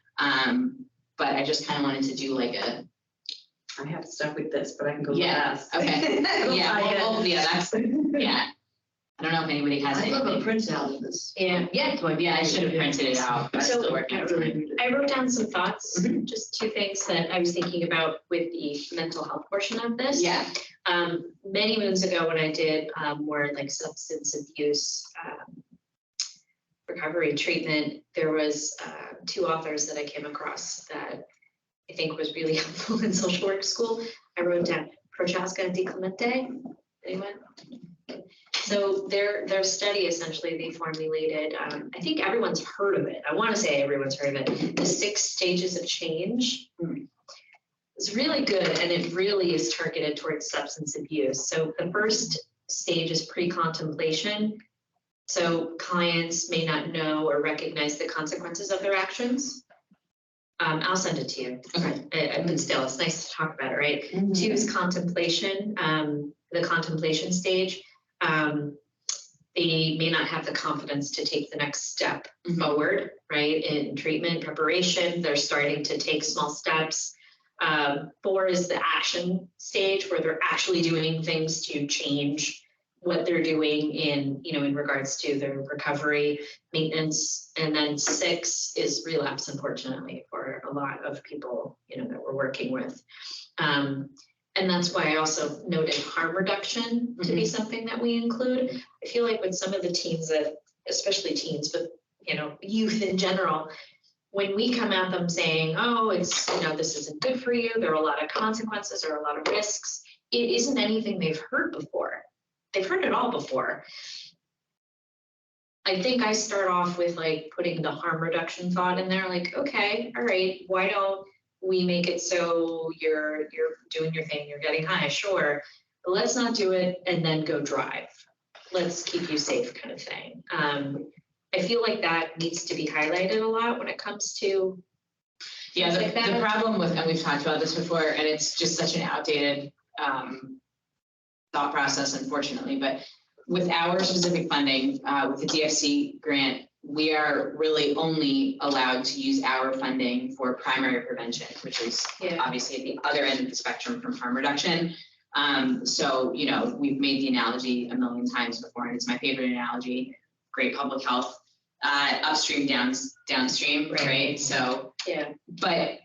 But I just kind of wanted to do like a, I have stuff with this, but I can go yeah, last. okay. Yeah, that's, yeah. I don't know if anybody has I love a anything. printout of this. Yeah. Yeah, I should have printed it out. I'm So- still working on it. I wrote down some thoughts, just two things that I was thinking about with the mental health portion of this. Yeah, Many moons ago when I did more like substance abuse recovery treatment, there was two authors that I came across that I think was really helpful in social work school. I wrote down Prochaska and DiClemente. Anyone? So their study, essentially, they formulated, I think everyone's heard of it. I want to say everyone's heard of it. The 6 stages of change. It's really good, and it really is targeted towards substance abuse. So the first stage is pre-contemplation. So clients may not know or recognize the consequences of their actions. I'll send it to you. okay. But still, it's nice to talk about it, right? 2 is contemplation, the contemplation stage. They may not have the confidence to take the next step forward, right? In treatment preparation, they're starting to take small steps. 4 is the action stage where they're actually doing things to change what they're doing in regards to their recovery, maintenance. And then 6 is relapse, unfortunately, for a lot of people, that we're working with. And that's why I also noted harm reduction to be something that we include. I feel like with some of the teens especially teens, but youth in general, when we come at them saying, oh, it's, this isn't good for you, there are a lot of consequences or a lot of risks, it isn't anything they've heard before. They've heard it all before. I think I start off with like putting the harm reduction thought in there, like, okay, all right, why don't we make it so you're doing your thing, you're getting high, sure, but let's not do it and then go drive. Let's keep you safe, kind of thing. I feel like that needs to be highlighted a lot when it comes to Yeah, like that. the problem with, and we've talked about this before, and it's just such an outdated thought process, unfortunately, but with our specific funding, with the DFC grant, we are really only allowed to use our funding for primary prevention, which is obviously at the other end of the spectrum from harm reduction. So, we've made the analogy a million times before, and it's my favorite analogy, great public health, upstream, downstream, right? So, Yeah. But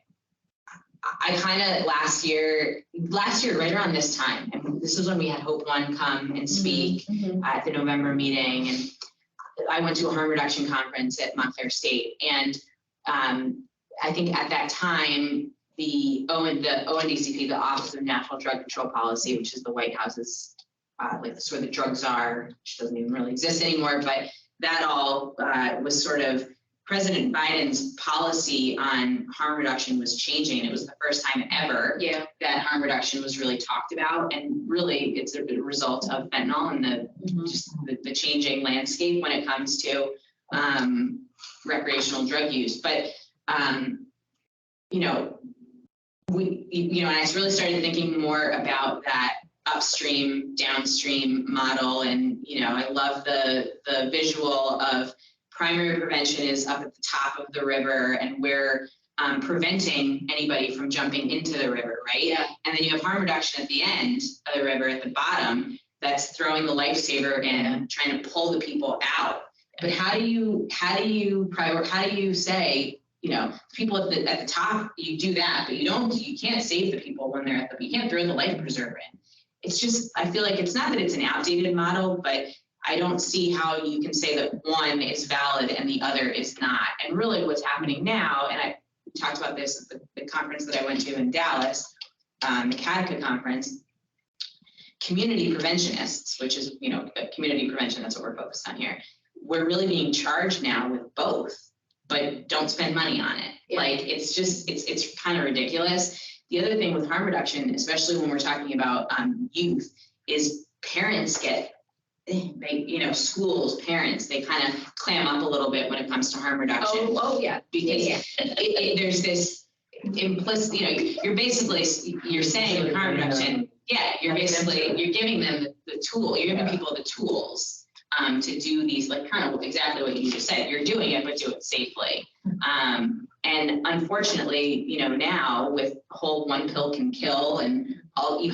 I kind of last year, right around this time, and this is when we had Hope One come and speak at the November meeting, and I went to a harm reduction conference at Montclair State, and I think at that time, the ONDCP, the Office of National Drug Control Policy, which is the White House's, like sort of the drug czar, which doesn't even really exist anymore, but that all was sort of President Biden's policy on harm reduction was changing. It was the first time ever that harm reduction was really talked about. And really it's a result of fentanyl and the changing landscape when it comes to recreational drug use. But, and I really started thinking more about that upstream, downstream model. And, I love the visual of primary prevention is up at the top of the river, and we're preventing anybody from jumping into the river, right? Yeah. And then you have harm reduction at the end of the river at the bottom that's throwing the lifesaver in, trying to pull the people out. But how do you say, people at the top, you do that, but you can't save the people when they're you can't throw the life preserver in. It's just, I feel like it's not that it's an outdated model, but I don't see how you can say that one is valid and the other is not. And really what's happening now, and I talked about this at the conference that I went to in Dallas, the CADCA conference, community preventionists, which is, community prevention, that's what we're focused on here. We're really being charged now with both, but don't spend money on it. Yeah. Like, it's just, it's kind of ridiculous. The other thing with harm reduction, especially when we're talking about youth, is parents get, schools, parents, they kind of clam up a little bit when it comes to harm reduction. Oh, yeah. Because there's this implicit, you're saying with harm reduction, you're giving them the tool, you're giving people the tools to do these, like kind of exactly what you just said. You're doing it, but do it safely. And unfortunately, now with the whole one pill can kill and all, you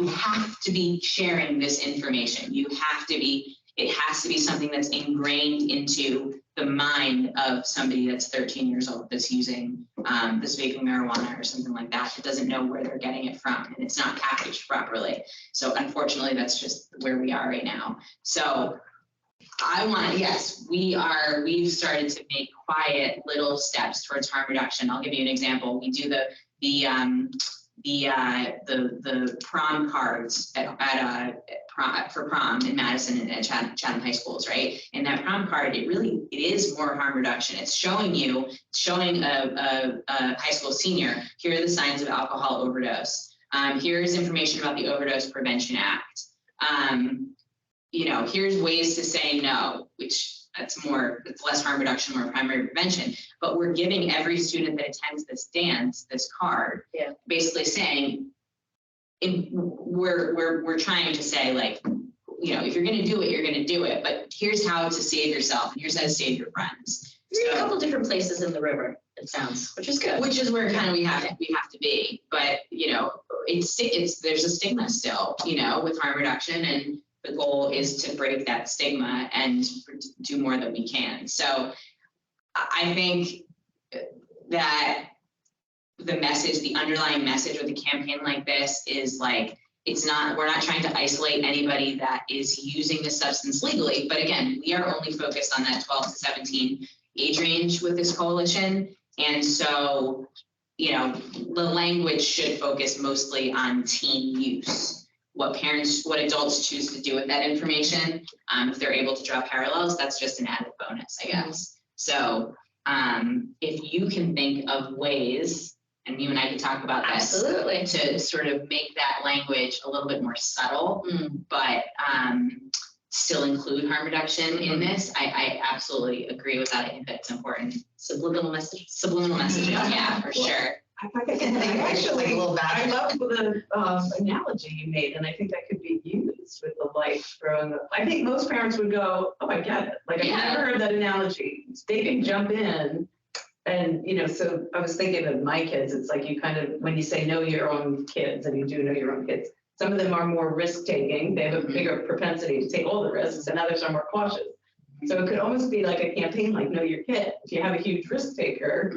have to be sharing this information. It has to be something that's ingrained into the mind of somebody that's 13 years old that's using this vaping marijuana or something like that. It doesn't know where they're getting it from, and it's not packaged properly. So unfortunately, that's just where we are right now. So we've started to make quiet little steps towards harm reduction. I'll give you an example. We do the prom cards for prom in Madison and at Chatham high schools, right? And that prom card, it is more harm reduction. It's showing a high school senior, here are the signs of alcohol overdose. Here's information about the Overdose Prevention Act. Here's ways to say no, which it's less harm reduction, more primary prevention. But we're giving every student that attends this dance this card, basically saying, we're trying to say, like, if you're going to do it, you're going to do it. But here's how to save yourself, and here's how to save your friends. There's a couple different places in the river, it sounds, which is good. Which is where kind of we have to be. But there's a stigma still, with harm reduction, and the goal is to break that stigma and do more that we can. So I think that the underlying message with a campaign like this is like, we're not trying to isolate anybody that is using the substance legally. But again, we are only focused on that 12 to 17 age range with this coalition. And so, the language should focus mostly on teen use. What adults choose to do with that information. If they're able to draw parallels, that's just an added bonus, I guess. So if you can think of ways, and you and I can talk about this, absolutely, to sort of make that language a little bit more subtle, but still include harm reduction in this, I absolutely agree with that. I think that's important. Subliminal messaging, yeah, for sure. Actually, I love the analogy you made, and I think that could be used with the light growing up. I think most parents would go, "Oh, I get it." Like, I've never heard that analogy. They can jump in, and so I was thinking of my kids. It's like you kind of, when you say know your own kids, and you do know your own kids. Some of them are more risk taking. They have a bigger propensity to take all the risks, and others are more cautious. So it could almost be like a campaign, like Know Your Kid. If you have a huge risk taker,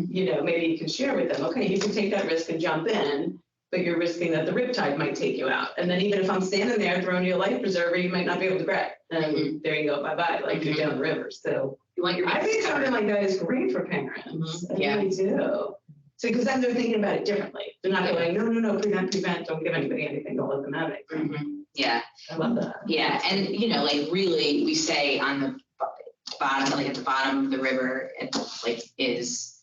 maybe you can share with them, okay, you can take that risk and jump in, but you're risking that the riptide might take you out. And then even if I'm standing there throwing you a life preserver, you might not be able to grab. And there you go, bye-bye, like you're down the river. So I think something like that is great for parents. I really do. So, because then they're thinking about it differently. They're not going, no, prevent, don't give anybody anything, don't let them have it. Yeah. I love that. Yeah, and really, we say on the bottom, like at the bottom of the river, is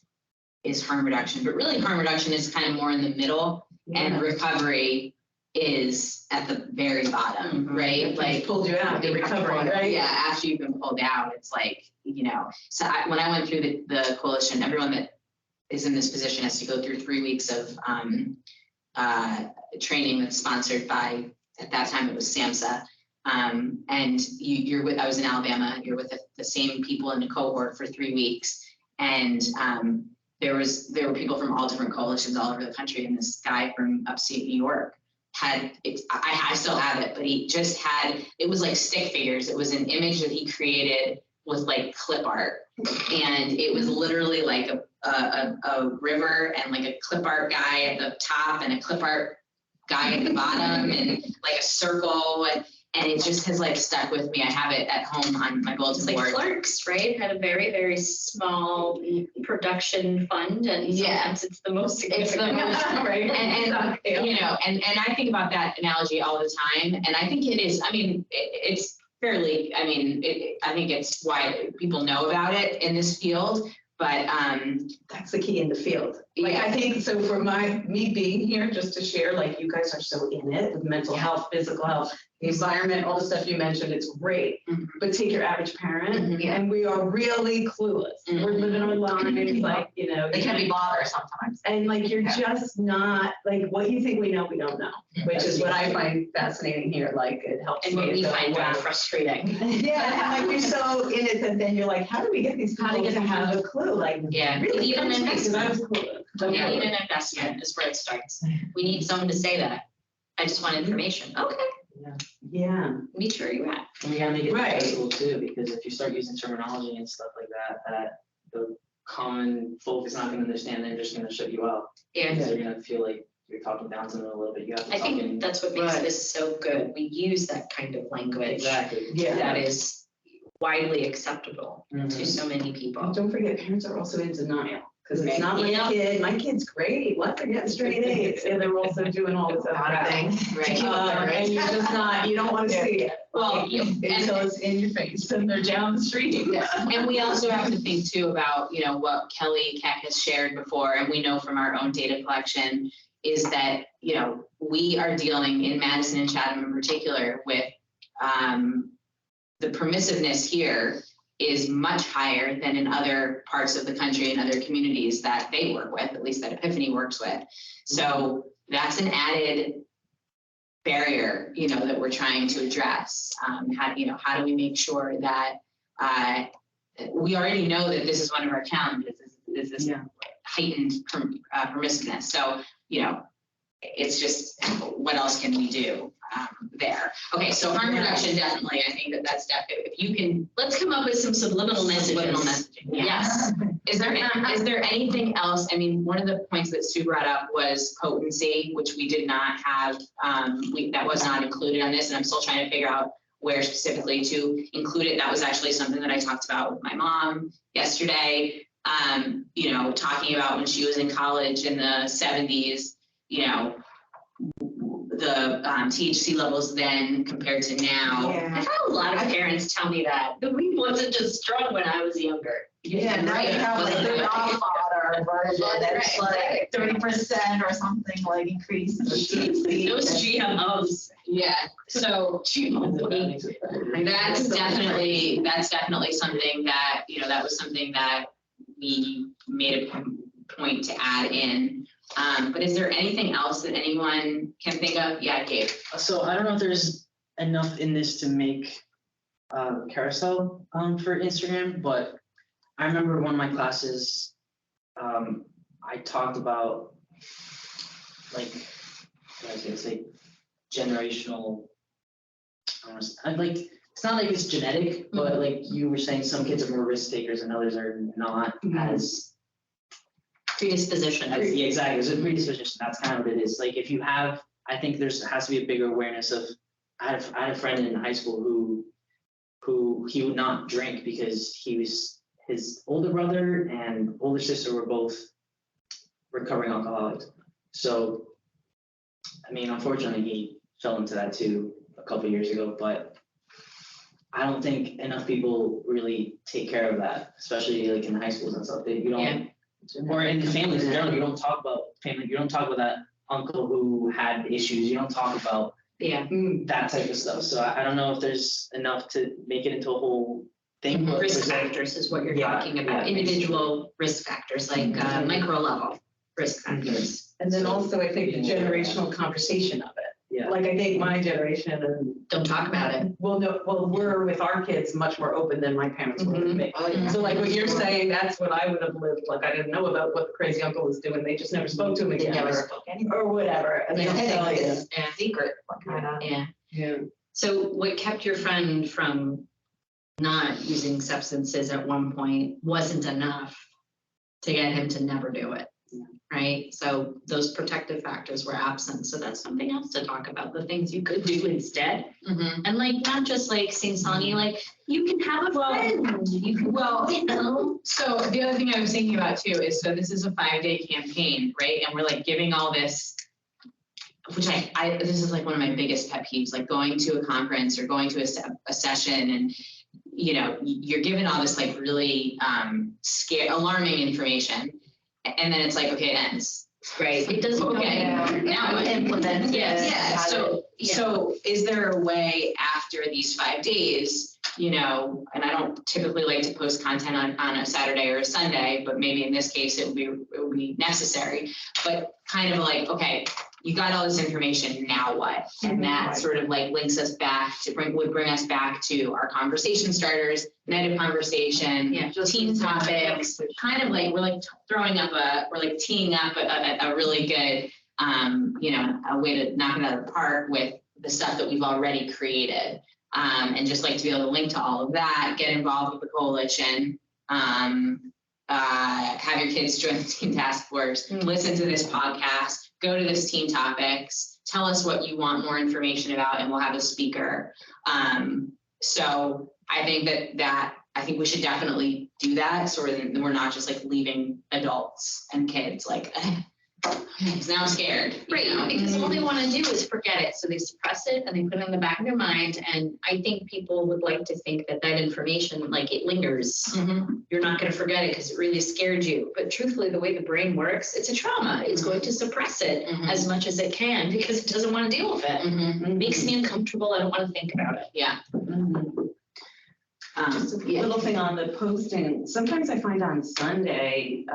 harm reduction, but really harm reduction is kind of more in the middle, and recovery is at the very bottom, right? Like Pulled you out, the recovery, right? Yeah, after you've been pulled out, it's like, so when I went through the coalition, everyone that is in this position has to go through 3 weeks of training that's sponsored by, at that time it was SAMHSA. And I was in Alabama, you're with the same people in a cohort for 3 weeks. And there were people from all different coalitions all over the country. And this guy from upstate New York I still have it, but he just it was like stick figures. It was an image that he created with like clip art. And it was literally like a river and like a clip art guy at the top and a clip art guy at the bottom and like a circle. And it just has like stuck with me. I have it at home on my bulletin board. Like Clerks, right? Had a very, very small production fund, and sometimes it's the most significant, right? And I think about that analogy all the time. And I think it is, it's fairly, I think it's why people know about it in this field. But, That's the key in the field. Like, I think, so for me being here, just to share, like, you guys are so in it with mental health, physical health, the environment, all the stuff you mentioned, it's great. But take your average parent, and we are really clueless. We're living our lives, like, you know. They can be bothered sometimes. And like, you're just not, like, what you think we know, we don't know, which is what I find fascinating here, like, it helps And me. what we to go, find wow. frustrating. Yeah, and like, you're so in it, and then you're like, how do we get these people to have a clue? Like, Yeah, really? even an Because I was investment. clueless. Yeah, even an investment is where it starts. We need someone to say that. I just want information. Okay, Yeah. meet where you're at. And we gotta make it Right. accessible too, because if you start using terminology and stuff like that the common folk is not gonna understand, they're just gonna shut you out. Yeah. Because they're gonna feel like you're talking down to them a little bit, you have to I talk think in. that's what makes Right. this so good. We use that kind of language Exactly. Yeah. that is widely acceptable to Mhm. so many people. Don't forget, parents are also in denial, because it's Right. not my kid's great, what, they're getting straight A's, and they're also doing all this other crap. Right. And you're just not, you don't want to see it. Well, Until it's in your face, and they're down the street. and we also have to think too about, you know, what Kelly Keck has shared before, and we know from our own data collection, is that, you know, we are dealing in Madison and Chatham in particular with the permissiveness here is much higher than in other parts of the country and other communities that they work with, at least that Epiphany works with. So that's an added barrier, you know, that we're trying to address. How do we make sure that we already know that this is one of our challenges, is this heightened permissiveness. So, you know, it's just, what else can we do there? Okay, so harm reduction, definitely. I think that's definitely, if you can. Let's come up with some subliminal messages. Subliminal messaging, yes. Is there anything else? I mean, one of the points that Sue brought up was potency, which we did not have, that was not included on this, and I'm still trying to figure out where specifically to include it. That was actually something that I talked about with my mom yesterday, you know, talking about when she was in college in the 70s, you know, the THC levels then compared to now. I've had a lot of parents tell me that the weed wasn't as strong when I was younger. Yeah, now you have like the godfather version that's like 30% or something, like increase in the THC. Those GMOs. Yeah, so that's definitely something that, you know, that was something that we made a point to add in. But is there anything else that anyone can think of? Yeah, Gabe. So I don't know if there's enough in this to make carousel for Instagram, but I remember one of my classes, I talked about like, what I was gonna say, generational, it's not like it's genetic, but like you were saying, some kids are more risk takers and others are not as Predisposition. yeah, exactly. There's a predisposition. That's kind of what it is. Like if you have, I think has to be a bigger awareness of. I had a friend in high school who he would not drink because his older brother and older sister were both recovering alcoholics. So, I mean, unfortunately, he fell into that too a couple of years ago. But I don't think enough people really take care of that, especially like in high schools and stuff. You don't. Yeah. Or in families in general, you don't talk about family. You don't talk about that uncle who had issues. You don't talk about that type of stuff. So I don't know if there's enough to make it into a whole thing. But Risk factors is what you're talking about. Individual risk factors, like micro level risk factors. And then also, I think the generational conversation of it. Yeah. Like, I think my generation and Don't talk about it. we're with our kids much more open than my parents were with me. Oh, yeah. So like what you're saying, that's what I would have lived, like I didn't know about what the crazy uncle was doing, they just never spoke to him They again never or spoke anymore. whatever, and they don't tell you. It's a secret, what kind of. Yeah. Yeah. So what kept your friend from not using substances at one point wasn't enough to get him to never do it, right? So those protective factors were absent. So that's something else to talk about, the things you could do instead. And like, not just like sing-songy, like you can have a friend. You can, you know. So the other thing I was thinking about too is, so this is a 5-day campaign, right? And we're like giving all this, which this is like one of my biggest pet peeves, like going to a conference or going to a session and you know, you're given all this like really alarming information, and then it's like, okay, it ends. Right. It doesn't. Okay. Now implement. Yeah. So is there a way after these 5 days, you know, and I don't typically like to post content on a Saturday or a Sunday, but maybe in this case it would be necessary, but kind of like, okay, you got all this information, now what? And that sort of like links us back to would bring us back to our conversation starters, night of conversation, team topics, kind of like we're like teeing up a really good, you know, a way to knock it out of the park with the stuff that we've already created. And just like to be able to link to all of that, get involved with the coalition, have your kids join the team task force, listen to this podcast, go to this team topics, tell us what you want more information about, and we'll have a speaker. So I think I think we should definitely do that, so we're not just like leaving adults and kids like, because now I'm scared. Right, because all they want to do is forget it. So they suppress it and they put it in the back of their mind. And I think people would like to think that information, like it lingers. Mm-hmm. You're not going to forget it because it really scared you. But truthfully, the way the brain works, it's a trauma. It's going to suppress it as much as it can because it doesn't want to deal with it. It makes me uncomfortable. I don't want to think about it. Yeah. Just a little thing on the posting. Sometimes I find on Sunday,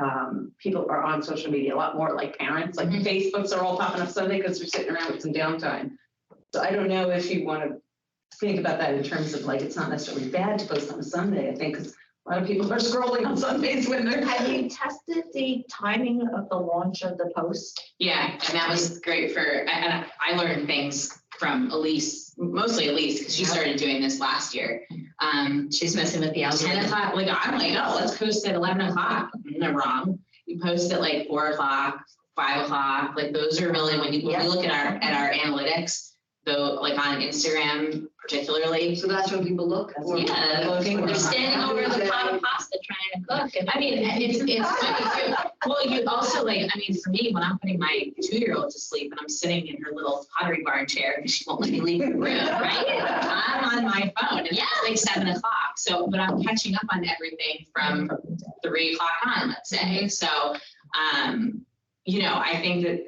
people are on social media a lot more, like parents, like Facebooks are all popping up Sunday because they're sitting around with some downtime. So I don't know if you want to think about that in terms of like, it's not necessarily bad to post on a Sunday, I think, because a lot of people are scrolling on Sundays when they're. Have you tested the timing of the launch of the post? Yeah, and that was great and I learned things from Elise, mostly Elise, because she started doing this last year. She's messing with the algorithm. 10 o'clock, like I'm like, oh, let's post at 11 o'clock. No, wrong. You post at like 4 o'clock, 5 o'clock. Like those are really when you look at our analytics, though, like on Instagram particularly. So that's when people look. Yeah, they're standing over the pot of pasta trying to cook. And I mean, it's funny too. Well, you also like, I mean, for me, when I'm putting my 2-year-old to sleep and I'm sitting in her little pottery barn chair and she won't let me leave the room, right? I'm on my phone and it's like 7 o'clock. So, but I'm catching up on everything from 3 o'clock on, let's say. So, you know, I think that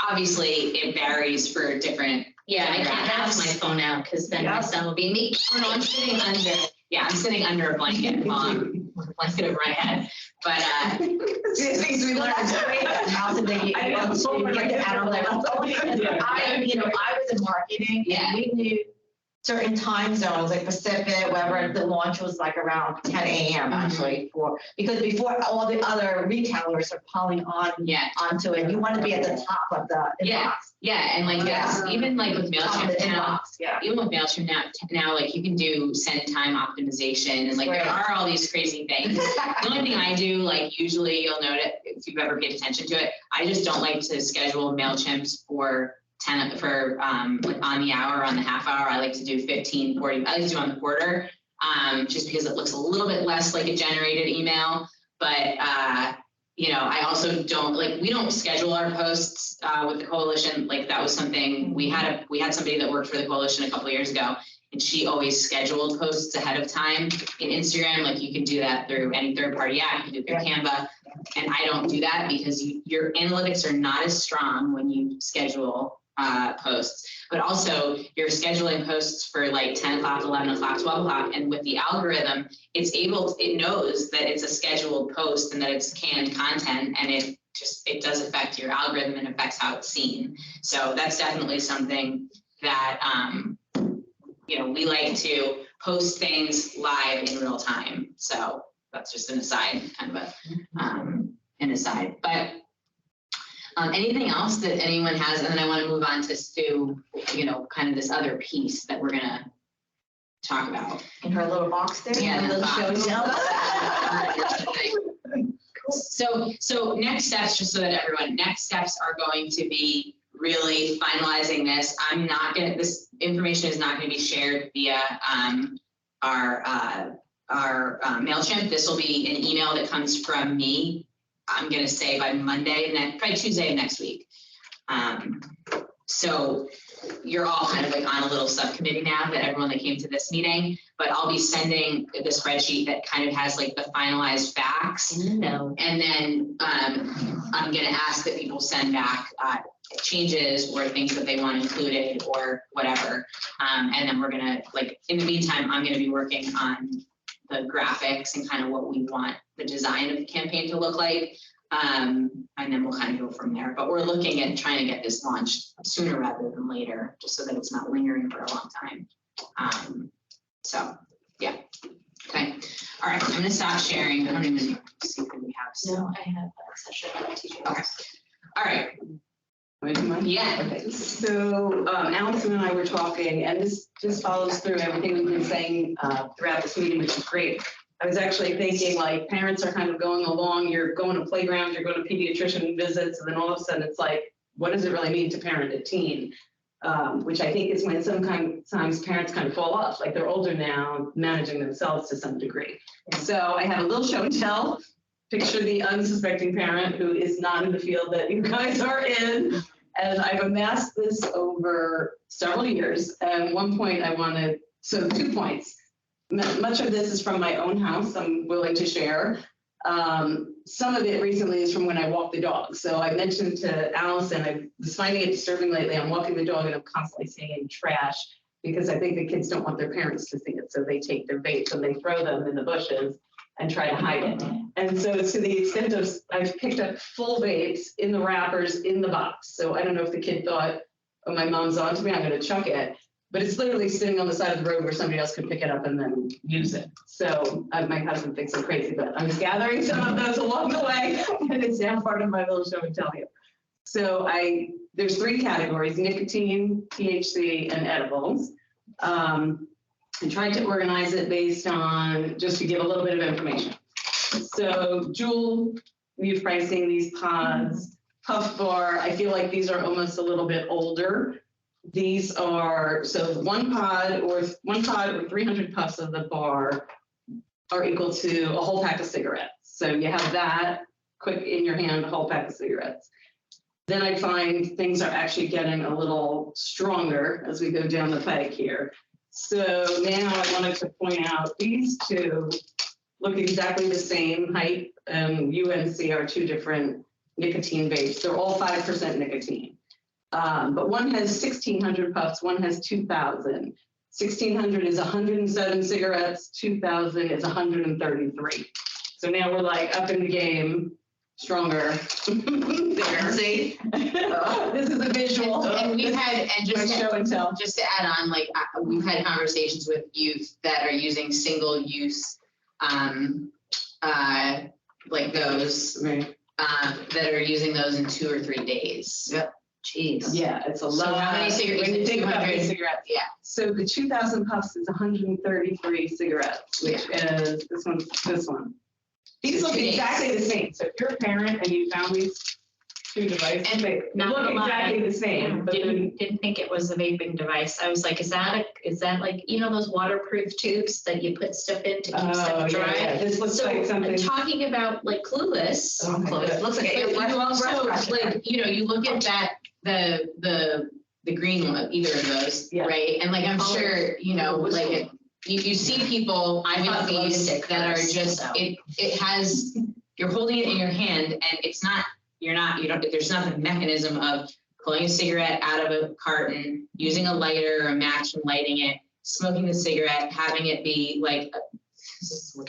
obviously it varies for different. Yeah, I can't have my phone out because then my son will be me. Oh, no, I'm sitting under a blanket, a blanket over my head. But things we learned. I was in marketing and we knew certain time zones, like Pacific, wherever the launch was like around 10 a.m. actually because before all the other retailers are piling on onto it. You want to be at the top of the inbox. Yeah, and like even like with MailChimp now, even with MailChimp now, like you can do send time optimization and like there are all these crazy things. The only thing I do, like usually you'll note it if you've ever paid attention to it, I just don't like to schedule MailChimps for like on the hour, on the half hour. I like to do 15, 40, I like to do on the quarter, just because it looks a little bit less like a generated email. But, you know, I also don't we don't schedule our posts with the coalition. Like that was something we had somebody that worked for the coalition a couple of years ago, and she always scheduled posts ahead of time in Instagram. Like you can do that through any third-party app, you can do it through Canva. And I don't do that because your analytics are not as strong when you schedule posts, but also you're scheduling posts for like 10 o'clock, 11 o'clock, 12 o'clock. And with the algorithm, it knows that it's a scheduled post and that it's canned content, and it does affect your algorithm and affects how it's seen. So that's definitely something that, you know, we like to post things live in real time. So that's just an aside, kind of an aside, but anything else that anyone has? And then I want to move on to, you know, kind of this other piece that we're going to talk about. In her little box there? Yeah, little So next steps, just so that next steps are going to be really finalizing this. This information is not going to be shared via our MailChimp. This will be an email that comes from me. I'm going to say by Monday, probably Tuesday of next week. So you're all kind of like on a little subcommittee now, that everyone that came to this meeting, but I'll be sending the spreadsheet that kind of has like the finalized facts. No. And then I'm gonna ask that people send back changes or things that they want included or whatever. And then we're gonna, like, in the meantime, I'm gonna be working on the graphics and kind of what we want the design of the campaign to look like. And then we'll kind of go from there. But we're looking at trying to get this launched sooner rather than later, just so that it's not lingering for a long time. So, yeah. Okay. All right. I'm going to stop sharing. I don't even see what we have. So. No, I have a session on teaching. Okay. All right. Yeah. Okay, so Allison and I were talking, and this just follows through everything we've been saying throughout this meeting, which is great. I was actually thinking, like, parents are kind of going along, you're going to playgrounds, you're going to pediatrician visits, and then all of a sudden it's like, what does it really mean to parent a teen? Which I think is when sometimes parents kind of fall off, like they're older now, managing themselves to some degree. So I have a little show and tell. Picture the unsuspecting parent who is not in the field that you guys are in. And I've amassed this over several years. At one point I wanted, so 2 points. Much of this is from my own house, I'm willing to share. Some of it recently is from when I walk the dog. So I mentioned to Allison, I was finding it disturbing lately. I'm walking the dog and I'm constantly seeing trash because I think the kids don't want their parents to see it. So they take their baits and they throw them in the bushes and try to hide it. And so to the extent of, I've picked up full baits in the wrappers in the box. So I don't know if the kid thought, oh, my mom's on to me, I'm gonna chuck it. But it's literally sitting on the side of the road where somebody else could pick it up and then use it. So my husband thinks I'm crazy, but I was gathering some of those along the way, and it's now part of my little show and tell you. So there's 3 categories: nicotine, THC, and edibles. I tried to organize it based on, just to give a little bit of information. So Jewel, we've pricing these pods. Puff Bar, I feel like these are almost a little bit older. These are, so one pod or 300 puffs of the bar are equal to a whole pack of cigarettes. So you have that quick in your hand, a whole pack of cigarettes. Then I find things are actually getting a little stronger as we go down the pike here. So now I wanted to point out these 2 look exactly the same height. UNC are 2 different nicotine vapes. They're all 5% nicotine. But one has 1,600 puffs, one has 2,000. 1,600 is 107 cigarettes, 2,000 is 133. So now we're like up in the game, stronger. There, see? This is a visual. And we've had, and just show and tell. Just to add on, like, we've had conversations with youth that are using single use, like those, Right. that are using those in 2 or 3 days. Yep. Jeez. Yeah, it's a So lot. how many cigarettes? When you think about 200? the cigarettes. Yeah. So the 2,000 puffs is 133 cigarettes, which is this one. These So look 2 days. exactly the same. So if you're a parent and you found these 2 devices, And they not look gonna lie, exactly the same. But then, Didn't think it was a vaping device. I was like, is that like, you know, those waterproof tubes that you put stuff in to keep oh, stuff yeah, dry? yeah, this looks So like something. talking about like Clueless. Oh, my Close. God. Looks like But a you also, like, you know, you look at that, the green one, either of those, Yeah. right? And like, I'm sure, you know, like, you see people with these that are just, it has, you're holding it in your hand and it's not, there's not the mechanism of pulling a cigarette out of a carton, using a lighter or a match and lighting it, smoking the cigarette, having it be like,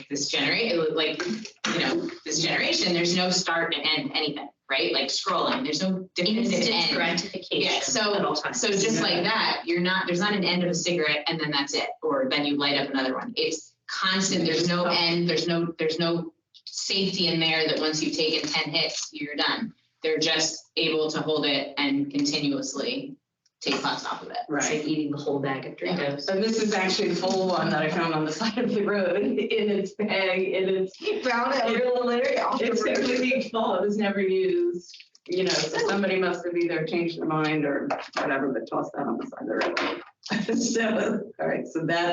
this generation, like, you know, this generation, there's no start and end anything, right? Like scrolling, there's no definitive Instant end. gratification Yeah, at all times. So just like that, there's not an end of a cigarette and then that's it, or then you light up another one. It's constant, there's no end, there's no safety in there that once you've taken 10 hits, you're done. They're just able to hold it and continuously take puffs off of it. It's like eating the whole bag of Doritos. And this is actually a full one that I found on the side of the road in its bag, in its. You found it literally off the It's road. completely full. It was never used, you know, so somebody must have either changed their mind or whatever, but tossed that on the side of the road. So, all right,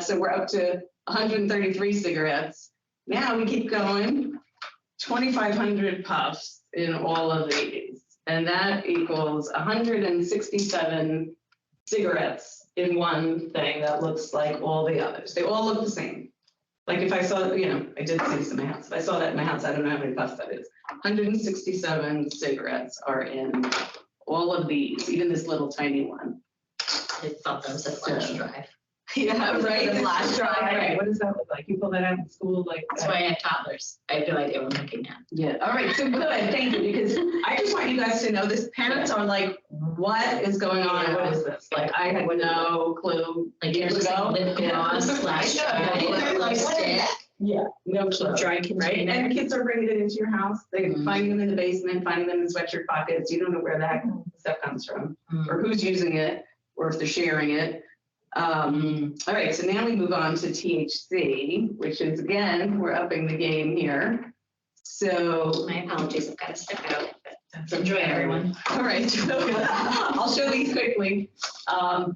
so we're up to 133 cigarettes. Now we keep going, 2,500 puffs in all of these. And that equals 167 cigarettes in one thing that looks like all the others. They all look the same. Like if I saw, I did see this in my house. If I saw that in my house, I don't know how many puffs that is. 167 cigarettes are in all of these, even this little tiny one. I thought that was a flash drive. Yeah, right. The flash drive. Right. What does that look like? You pull that out in school like That's why I have toddlers. I have no idea what I'm looking at. Yeah, all right, so good, thank you, because I just want you guys to know this, parents are like, what is going on, what is this? Like, I had no clue. Like years years ago, ago. lip gloss, flash drive, lipstick. Yeah, no clue. Dry Right, container. and kids are bringing it into your house, they're Mhm. finding them in the basement, finding them in sweatshirt pockets, you don't know where that stuff comes from, or who's using it, or if they're sharing it. All right, so now we move on to THC, which is, again, we're upping the game here. So My apologies, I've got to step out. but Enjoy, everyone. all right, I'll show these quickly.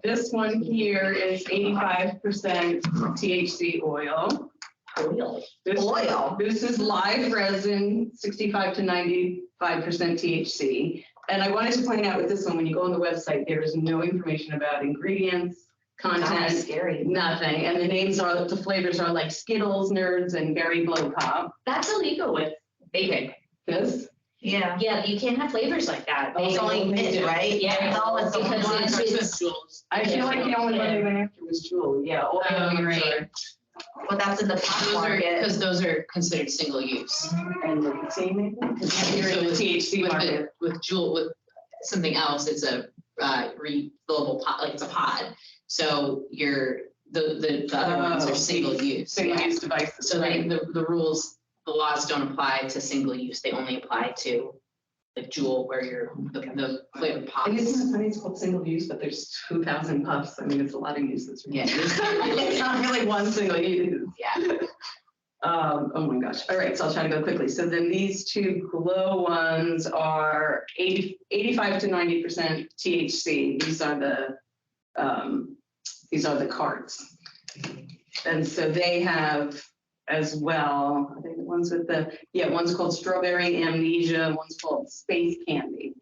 This one here is 85% THC oil. Oil. Oil. This is live resin, 65 to 95% THC. And I wanted to point out with this one, when you go on the website, there is no information about ingredients, Kind of content, scary. nothing. And the flavors are like Skittles, Nerds, and Berry Blow Pop. That's illegal with vaping. This, Yeah. Yeah, you can't have flavors like that. Oh, It's only mint, right? Yeah. No, it's the Because one. it's I feel like the only one they went after was Juul, yeah. All the other ones Right. are- Well, that's in the pop market. Because those are considered single use. And the tea maybe? Because you're in the THC With market. with Juul, with something else, it's a refillable pod, like it's a pod. So the other ones Oh, are single use. Single Yeah. use devices. So right. the rules, the laws don't apply to single use. They only apply to like Juul, where the flavored And pods. isn't it funny, it's called single use, but there's 2,000 puffs. I mean, it's a lot of uses. Yeah. It's not really one single use. Yeah. Oh my gosh. All right, so I'll try to go quickly. So then these two glow ones are 85 to 90% THC. These are the carts. And so they have as well, I think the ones with one's called Strawberry Amnesia, one's called Space Candy.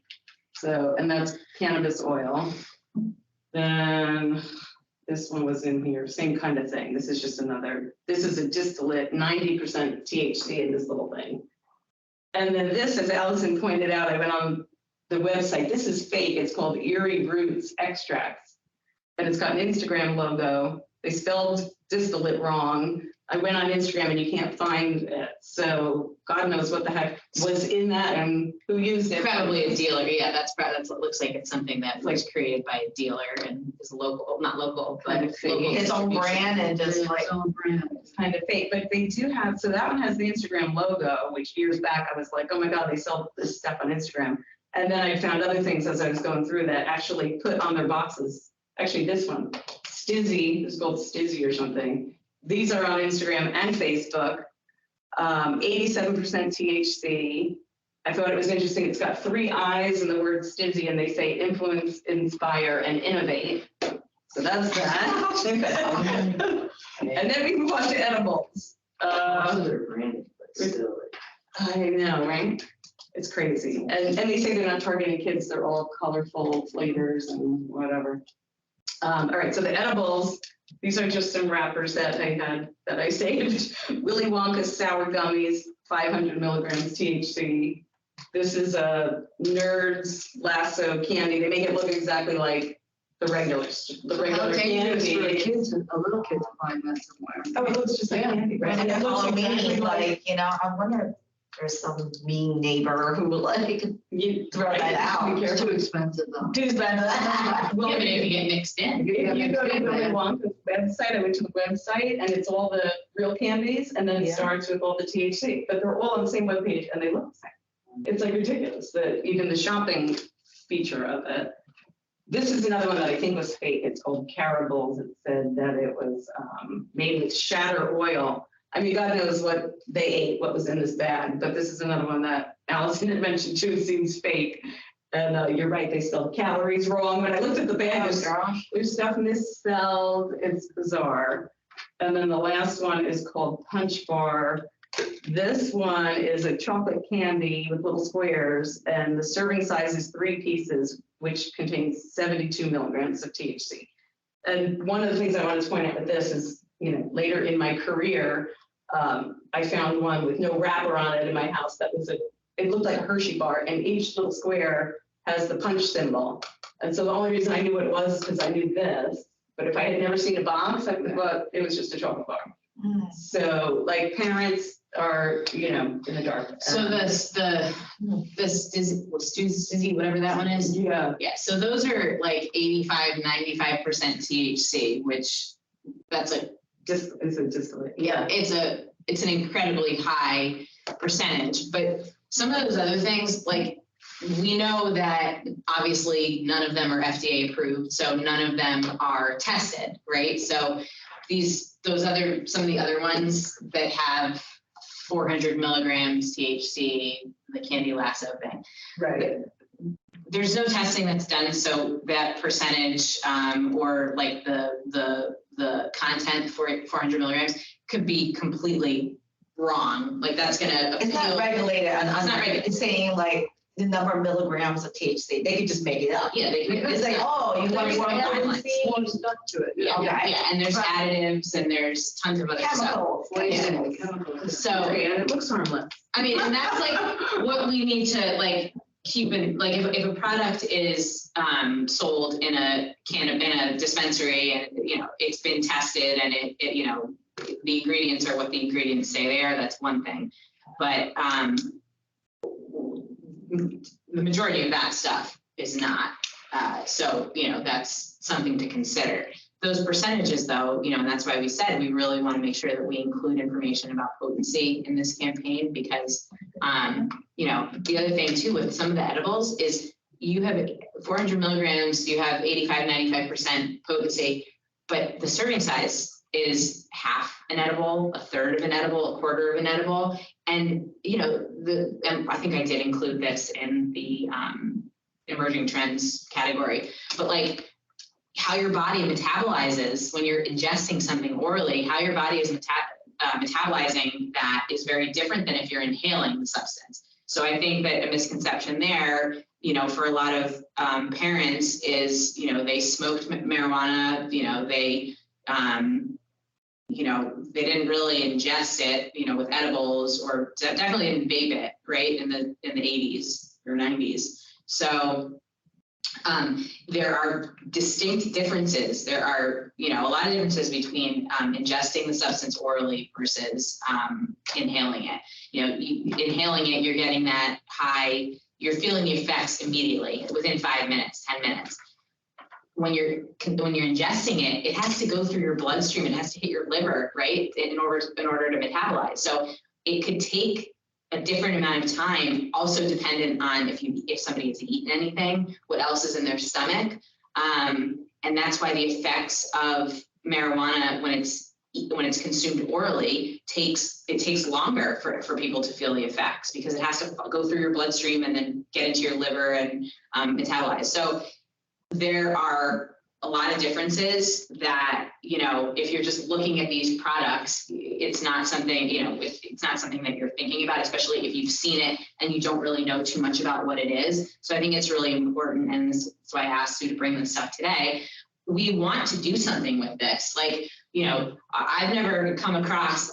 So, and that's cannabis oil. Then this one was in here, same kind of thing. This is just this is a distillate, 90% THC in this little thing. And then this, as Allison pointed out, I went on the website. This is fake. It's called Erie Roots Extracts. And it's got an Instagram logo. They spelled distillate wrong. I went on Instagram and you can't find it. So God knows what the heck was in that and who used it. Probably a dealer. Yeah, that's what it looks like. It's something that was created by a dealer and is local, not local, but Kind of fake. local His own distribution. brand and just like. Its own brand. It's kind of fake, but they do have, so that one has the Instagram logo, which years back I was like, oh my God, they sell this stuff on Instagram. And then I found other things as I was going through that actually put on their boxes. Actually, this one, Stizzy, it's called Stizzy or something. These are on Instagram and Facebook. 87% THC. I thought it was interesting. It's got 3 eyes in the word Stizzy, and they say influence, inspire, and innovate. So that's that. And then we move on to edibles. They're branded, but still. I know, right? It's crazy. And they say they're not targeting kids. They're all colorful flavors and whatever. All right, so the edibles, these are just some wrappers that I saved. Willy Wonka's sour gummies, 500 milligrams THC. This is a Nerds Lasso candy. They make it look exactly like the regular How dangerous candy. for a kid, a little kid to find that somewhere. Oh, it looks just like candy, right? And It it's looks all exactly mean, like like, I wonder if there's some mean neighbor who like you throw that out. It's too expensive though. do that. Yeah, but if you get mixed in. If you go to Willy Wonka's website, I went to the website and it's all the real candies and then it Yeah. starts with all the THC, but they're all on the same webpage and they look the same. It's like ridiculous that even the shopping feature of it. This is another one that I think was fake. It's called Carables. It said that it was made with shatter oil. I mean, God knows what they ate, what was in this bag, but this is another one that Allison had mentioned too, seems fake. And you're right, they spelled calories wrong. When I looked at the bag, there's stuff misspelled. It's bizarre. And then the last one is called Punch Bar. This one is a chocolate candy with little squares, and the serving size is 3 pieces, which contains 72 milligrams of THC. And one of the things I wanted to point out with this is, later in my career, I found one with no wrapper on it in my house that was it looked like a Hershey bar, and each little square has the punch symbol. And so the only reason I knew what it was because I knew this, but if I had never seen a box, I would, well, it was just a chocolate bar. So like parents are, in the dark. So this dizzy, whatever that one is. Yeah. Yeah, so those are like 85, 95% THC, which that's a It's a distillate. yeah, it's an incredibly high percentage. But some of those other things, like we know that obviously none of them are FDA approved, so none of them are tested, right? So some of the other ones that have 400 milligrams THC, the Candy Lasso thing. Right. There's no testing that's done, so that percentage or like the content for 400 milligrams could be completely wrong. Like that's gonna. It's not regulated. It's not regulated. It's saying like the number of milligrams of THC. They could just make it up. Yeah, It's like, oh, you want There's more guidelines. More stuff to it. Yeah, Okay. yeah, and there's additives and there's tons of other stuff. Chemicals. Chemicals. So And it looks harmless. I mean, and that's like what we need to like keep in, like if a product is sold in a dispensary and it's been tested and it the ingredients are what the ingredients say they are, that's one thing. But the majority of that stuff is not. So that's something to consider. Those percentages though, and that's why we said we really want to make sure that we include information about potency in this campaign because, the other thing too with some of the edibles is you have 400 milligrams, you have 85, 95% potency, but the serving size is half an edible, a third of an edible, a quarter of an edible. And, and I think I did include this in the emerging trends category, but like, how your body metabolizes when you're ingesting something orally, how your body is metabolizing that is very different than if you're inhaling the substance. So I think that a misconception there, for a lot of parents is, they smoked marijuana, they didn't really ingest it, with edibles or definitely didn't vape it, right, in the 80s or 90s. So there are distinct differences. There are, a lot of differences between ingesting the substance orally versus inhaling it. Inhaling it, you're getting that high, you're feeling the effects immediately within 5 minutes, 10 minutes. When you're ingesting it, it has to go through your bloodstream. It has to hit your liver, right, in order to metabolize. So it could take a different amount of time, also dependent on if somebody has eaten anything, what else is in their stomach, and that's why the effects of marijuana when it's consumed orally takes longer for people to feel the effects because it has to go through your bloodstream and then get into your liver and metabolize. So there are a lot of differences that, if you're just looking at these products, it's not something, it's not something that you're thinking about, especially if you've seen it and you don't really know too much about what it is. So I think it's really important. And that's why I asked you to bring this stuff today. We want to do something with this. Like, I've come across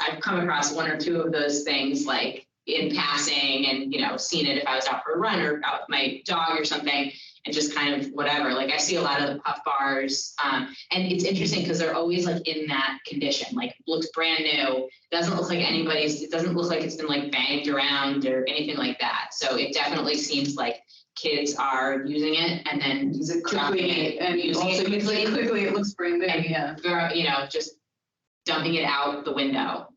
one or two of those things like in passing and, seen it if I was out for a run or out with my dog or something. And just kind of whatever, like I see a lot of the puff bars and it's interesting because they're always like in that condition, like looks brand new, doesn't look like it doesn't look like it's been like banged around or anything like that. So it definitely seems like kids are using it and then Use it dropping quickly it and using also it quickly. it looks brand new, yeah. Just dumping it out the window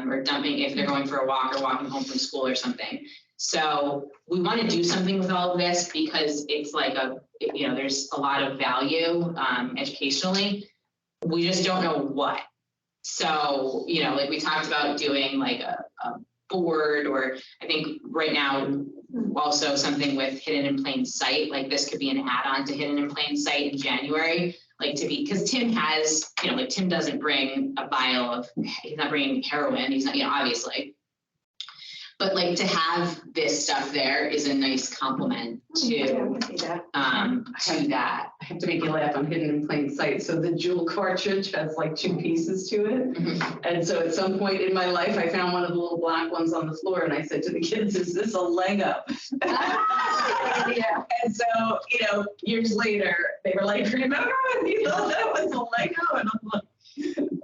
or dumping if they're going for a walk or walking home from school or something. So we want to do something with all of this because it's like there's a lot of value educationally. We just don't know what. So, like we talked about doing like a board or I think right now also something with Hidden in Plain Sight, like this could be an add-on to Hidden in Plain Sight in January, because Tim has, Tim doesn't bring a vial of, he's not bringing heroin, he's not, obviously. But like to have this stuff there is a nice compliment to that. I have to make you laugh, I'm hidden in plain sight. So the jewel cartridge has like 2 pieces to it. Mhm. And so at some point in my life, I found one of the little black ones on the floor and I said to the kids, is this a Lego? And so, years later, they were like, remember when you thought that was a Lego? And I'm like,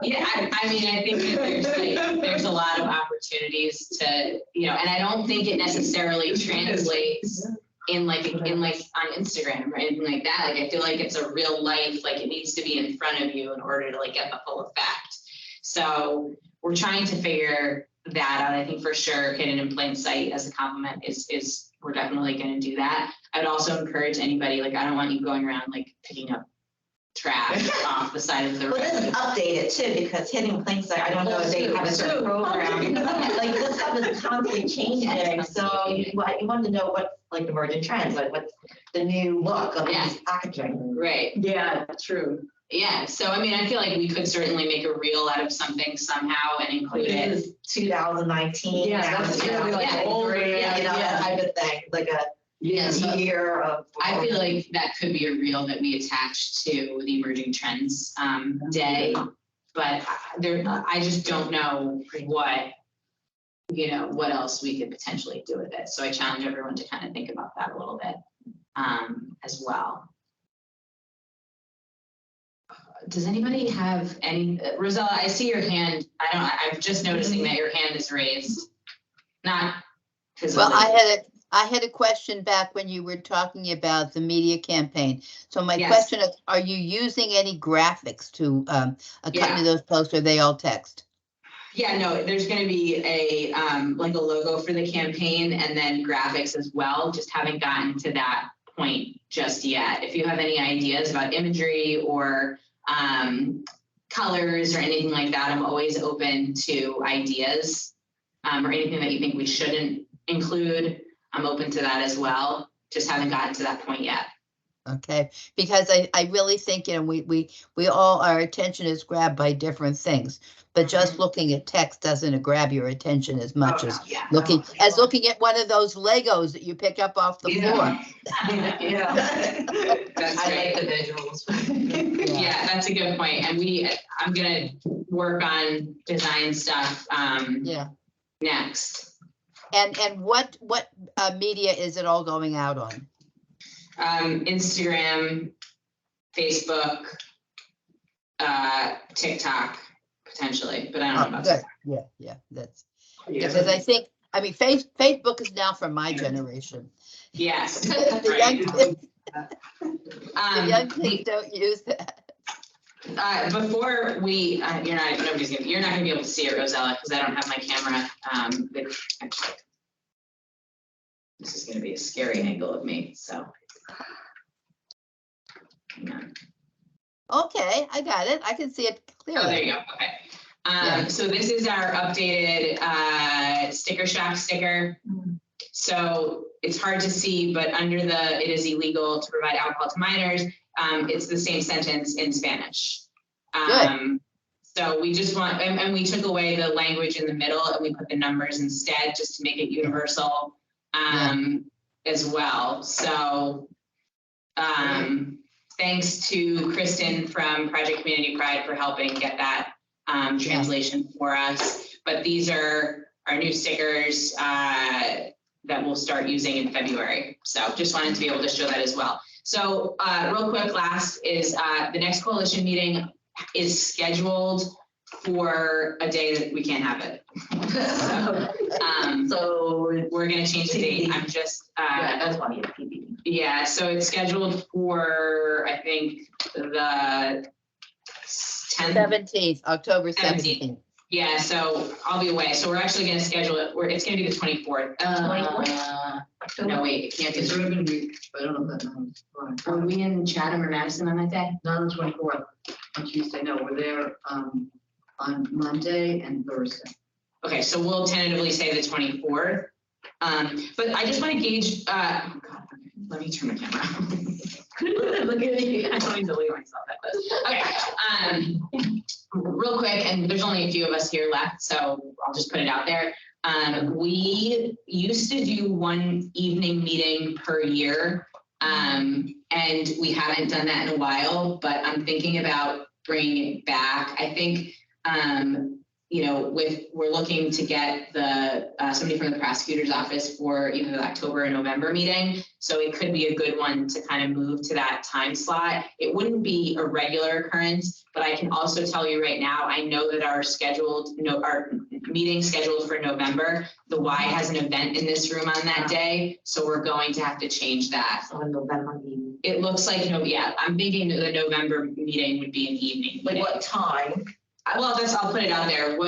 Yeah, I mean, I think that there's a lot of opportunities to, and I don't think it necessarily translates in like on Instagram or anything like that. Like, I feel like it's a real life, like it needs to be in front of you in order to like get the full effect. So we're trying to figure that out. I think for sure hidden in plain sight as a compliment is we're definitely going to do that. I would also encourage anybody, like, I don't want you going around like picking up trash off the side of the road. Well, this is updated too, because hidden plain sight, I don't know if they have a certain program. Like this stuff is constantly changing, so you want to know what like emerging trends, like what's the new look of Yeah. this packaging. Right. yeah, true. Yeah. So, I mean, I feel like we could certainly make a reel out of something somehow and include it. This is 2019. Yeah, now, that's you know, really like yeah, older, that type of thing, like a Yeah. So year of. I feel like that could be a reel that we attach to the Emerging Trends day, but I just don't know what else we could potentially do with it. So I challenge everyone to kind of think about that a little bit as well. Does anybody have any, Rosella, I see your hand. I'm just noticing that your hand is raised. Not physically. Well, I had a question back when you were talking about the media campaign. So my Yes. question is, are you using any graphics to accompany those posts, or are they all text? Yeah, no, there's going to be a like a logo for the campaign and then graphics as well. Just haven't gotten to that point just yet. If you have any ideas about imagery or colors or anything like that, I'm always open to ideas or anything that you think we shouldn't include. I'm open to that as well. Just haven't gotten to that point yet. Okay, because I really think, we all, our attention is grabbed by different things, but just looking at text doesn't grab your attention as much as Yeah. looking at one of those Legos that you pick up off the floor. Yeah. That's I right. like the visuals. Yeah, that's a good point. And I'm gonna work on design stuff Yeah. next. And what media is it all going out on? Instagram, Facebook, TikTok, potentially, but I don't know about Good. TikTok. Yeah, that's because I think, Facebook is now for my generation. Yes. The young kids don't use that. Before we, you're not gonna be able to see it, Rosella, because I don't have my camera. This is gonna be a scary angle of me, so. Hang on. Okay, I got it. I can see it clearly. Oh, there you go. Okay. So this is our updated Sticker Shock sticker. So it's hard to see, but under it is illegal to provide alcohol to minors. It's the same sentence in Spanish. So we just want, and we took away the language in the middle and we put the numbers instead, just to make it universal as well. So thanks to Kristen from Project Community Pride for helping get that translation for us. But these are our new stickers that we'll start using in February. So just wanted to be able to show that as well. So real quick, last is the next coalition meeting is scheduled for a day that we can't have it. So we're gonna change the date. I'm just That's why you have PPP. yeah, so it's scheduled for, I think, the 10th. 17th, October 17th. 17th. Yeah, so I'll be away. So we're actually gonna schedule it, it's gonna be the 24th. No, wait, it can't be. It's Ribbon Week, I don't know if that knows. Are we in Chatham or Madison on that day? Not on the 24th, on Tuesday, no, we're there on Monday and Thursday. Okay, so we'll tentatively say the 24th. But I just want to gauge, oh God, let me turn my camera on. Look at me, I don't need to leave myself at this. Okay, real quick, and there's only a few of us here left, so I'll just put it out there. We used to do one evening meeting per year. And we haven't done that in a while, but I'm thinking about bringing it back. I think, we're looking to get somebody from the prosecutor's office for either the October or November meeting. So it could be a good one to kind of move to that time slot. It wouldn't be a regular occurrence, but I can also tell you right now, I know that our meeting scheduled for November, the Y has an event in this room on that day. So we're going to have to change that. So in November meeting. It looks like, I'm thinking that the November meeting would be an evening. Like meeting. what time? Well, I'll put it out there.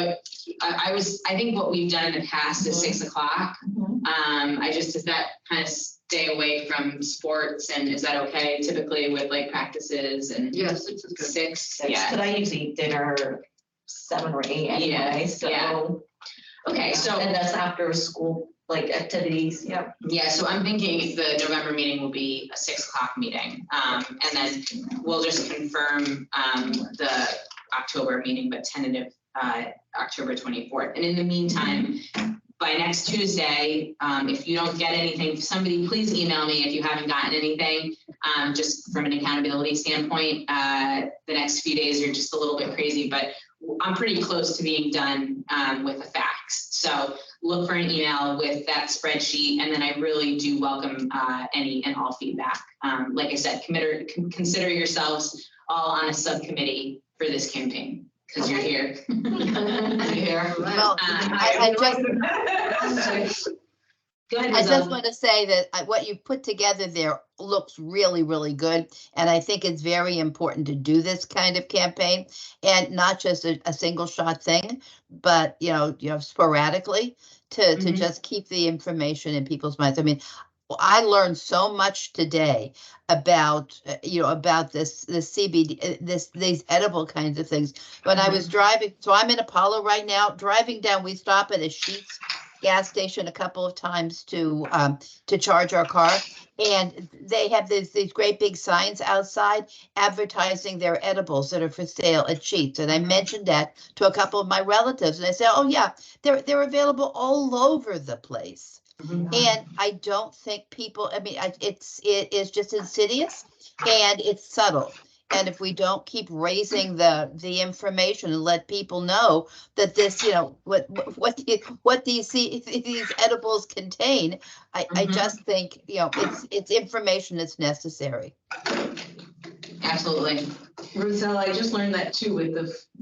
I think what we've done in the past is 6 o'clock. Does that kind of stay away from sports, and is that okay typically with like practices and? Yes, 6 is good. 6, Yeah. Because I usually eat dinner 7 or 8 anyway, Yeah, so. yeah. Okay, so. And that's after school, like activities, yep. Yeah, so I'm thinking the November meeting will be a 6 o'clock meeting. And then we'll just confirm the October meeting, but tentative October 24th. And in the meantime, by next Tuesday, if you don't get anything, somebody please email me if you haven't gotten anything, just from an accountability standpoint. The next few days are just a little bit crazy, but I'm pretty close to being done with the facts. So look for an email with that spreadsheet, and then I really do welcome any and all feedback. Like I said, consider yourselves all on a subcommittee for this campaign, because you're here. You're here. Well, Go ahead, I just Rizal. want to say that what you put together there looks really, really good. And I think it's very important to do this kind of campaign, and not just a single shot thing, but, sporadically to just keep the information in people's minds. I mean, I learned so much today about this CBD, these edible kinds of things. When I was driving, so I'm in Apollo right now, driving down, we stop at a Sheetz gas station a couple of times to charge our car, and they have these great big signs outside advertising their edibles that are for sale at Sheetz. And I mentioned that to a couple of my relatives, and they said, "Oh yeah, they're available all over the place." And I don't think people, it is just insidious and it's subtle. And if we don't keep raising the information and let people know that this, what these edibles contain, I just think, it's information that's necessary. Absolutely. Rosella, I just learned that too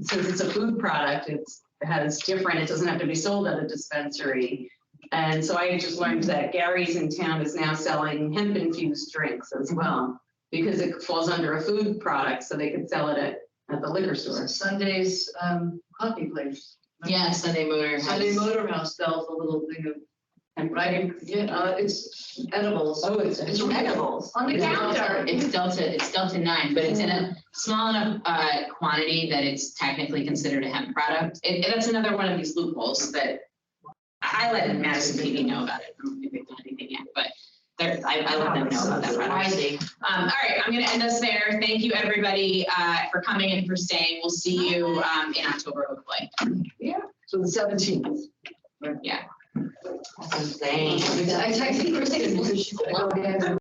since it's a food product, it doesn't have to be sold at a dispensary. And so I just learned that Gary's in town is now selling hemp-infused drinks as well, because it falls under a food product, so they can sell it at the liquor store. Sunday's coffee place. Yeah, Sunday Motor House. Sunday Motor House sells a little thing of, it's edibles. Oh, it's edibles. On the It's counter. It's Delta 9, but it's in a small enough quantity that it's technically considered a hemp product. That's another one of these loopholes that I let Madison PD know about it. I don't think they've done anything yet, but I let them know about that product. All right, I'm going to end us there. Thank you, everybody, for coming and for staying. We'll see you in October, hopefully. Yeah. So the 17th. Yeah. That's insane. I texted Christine.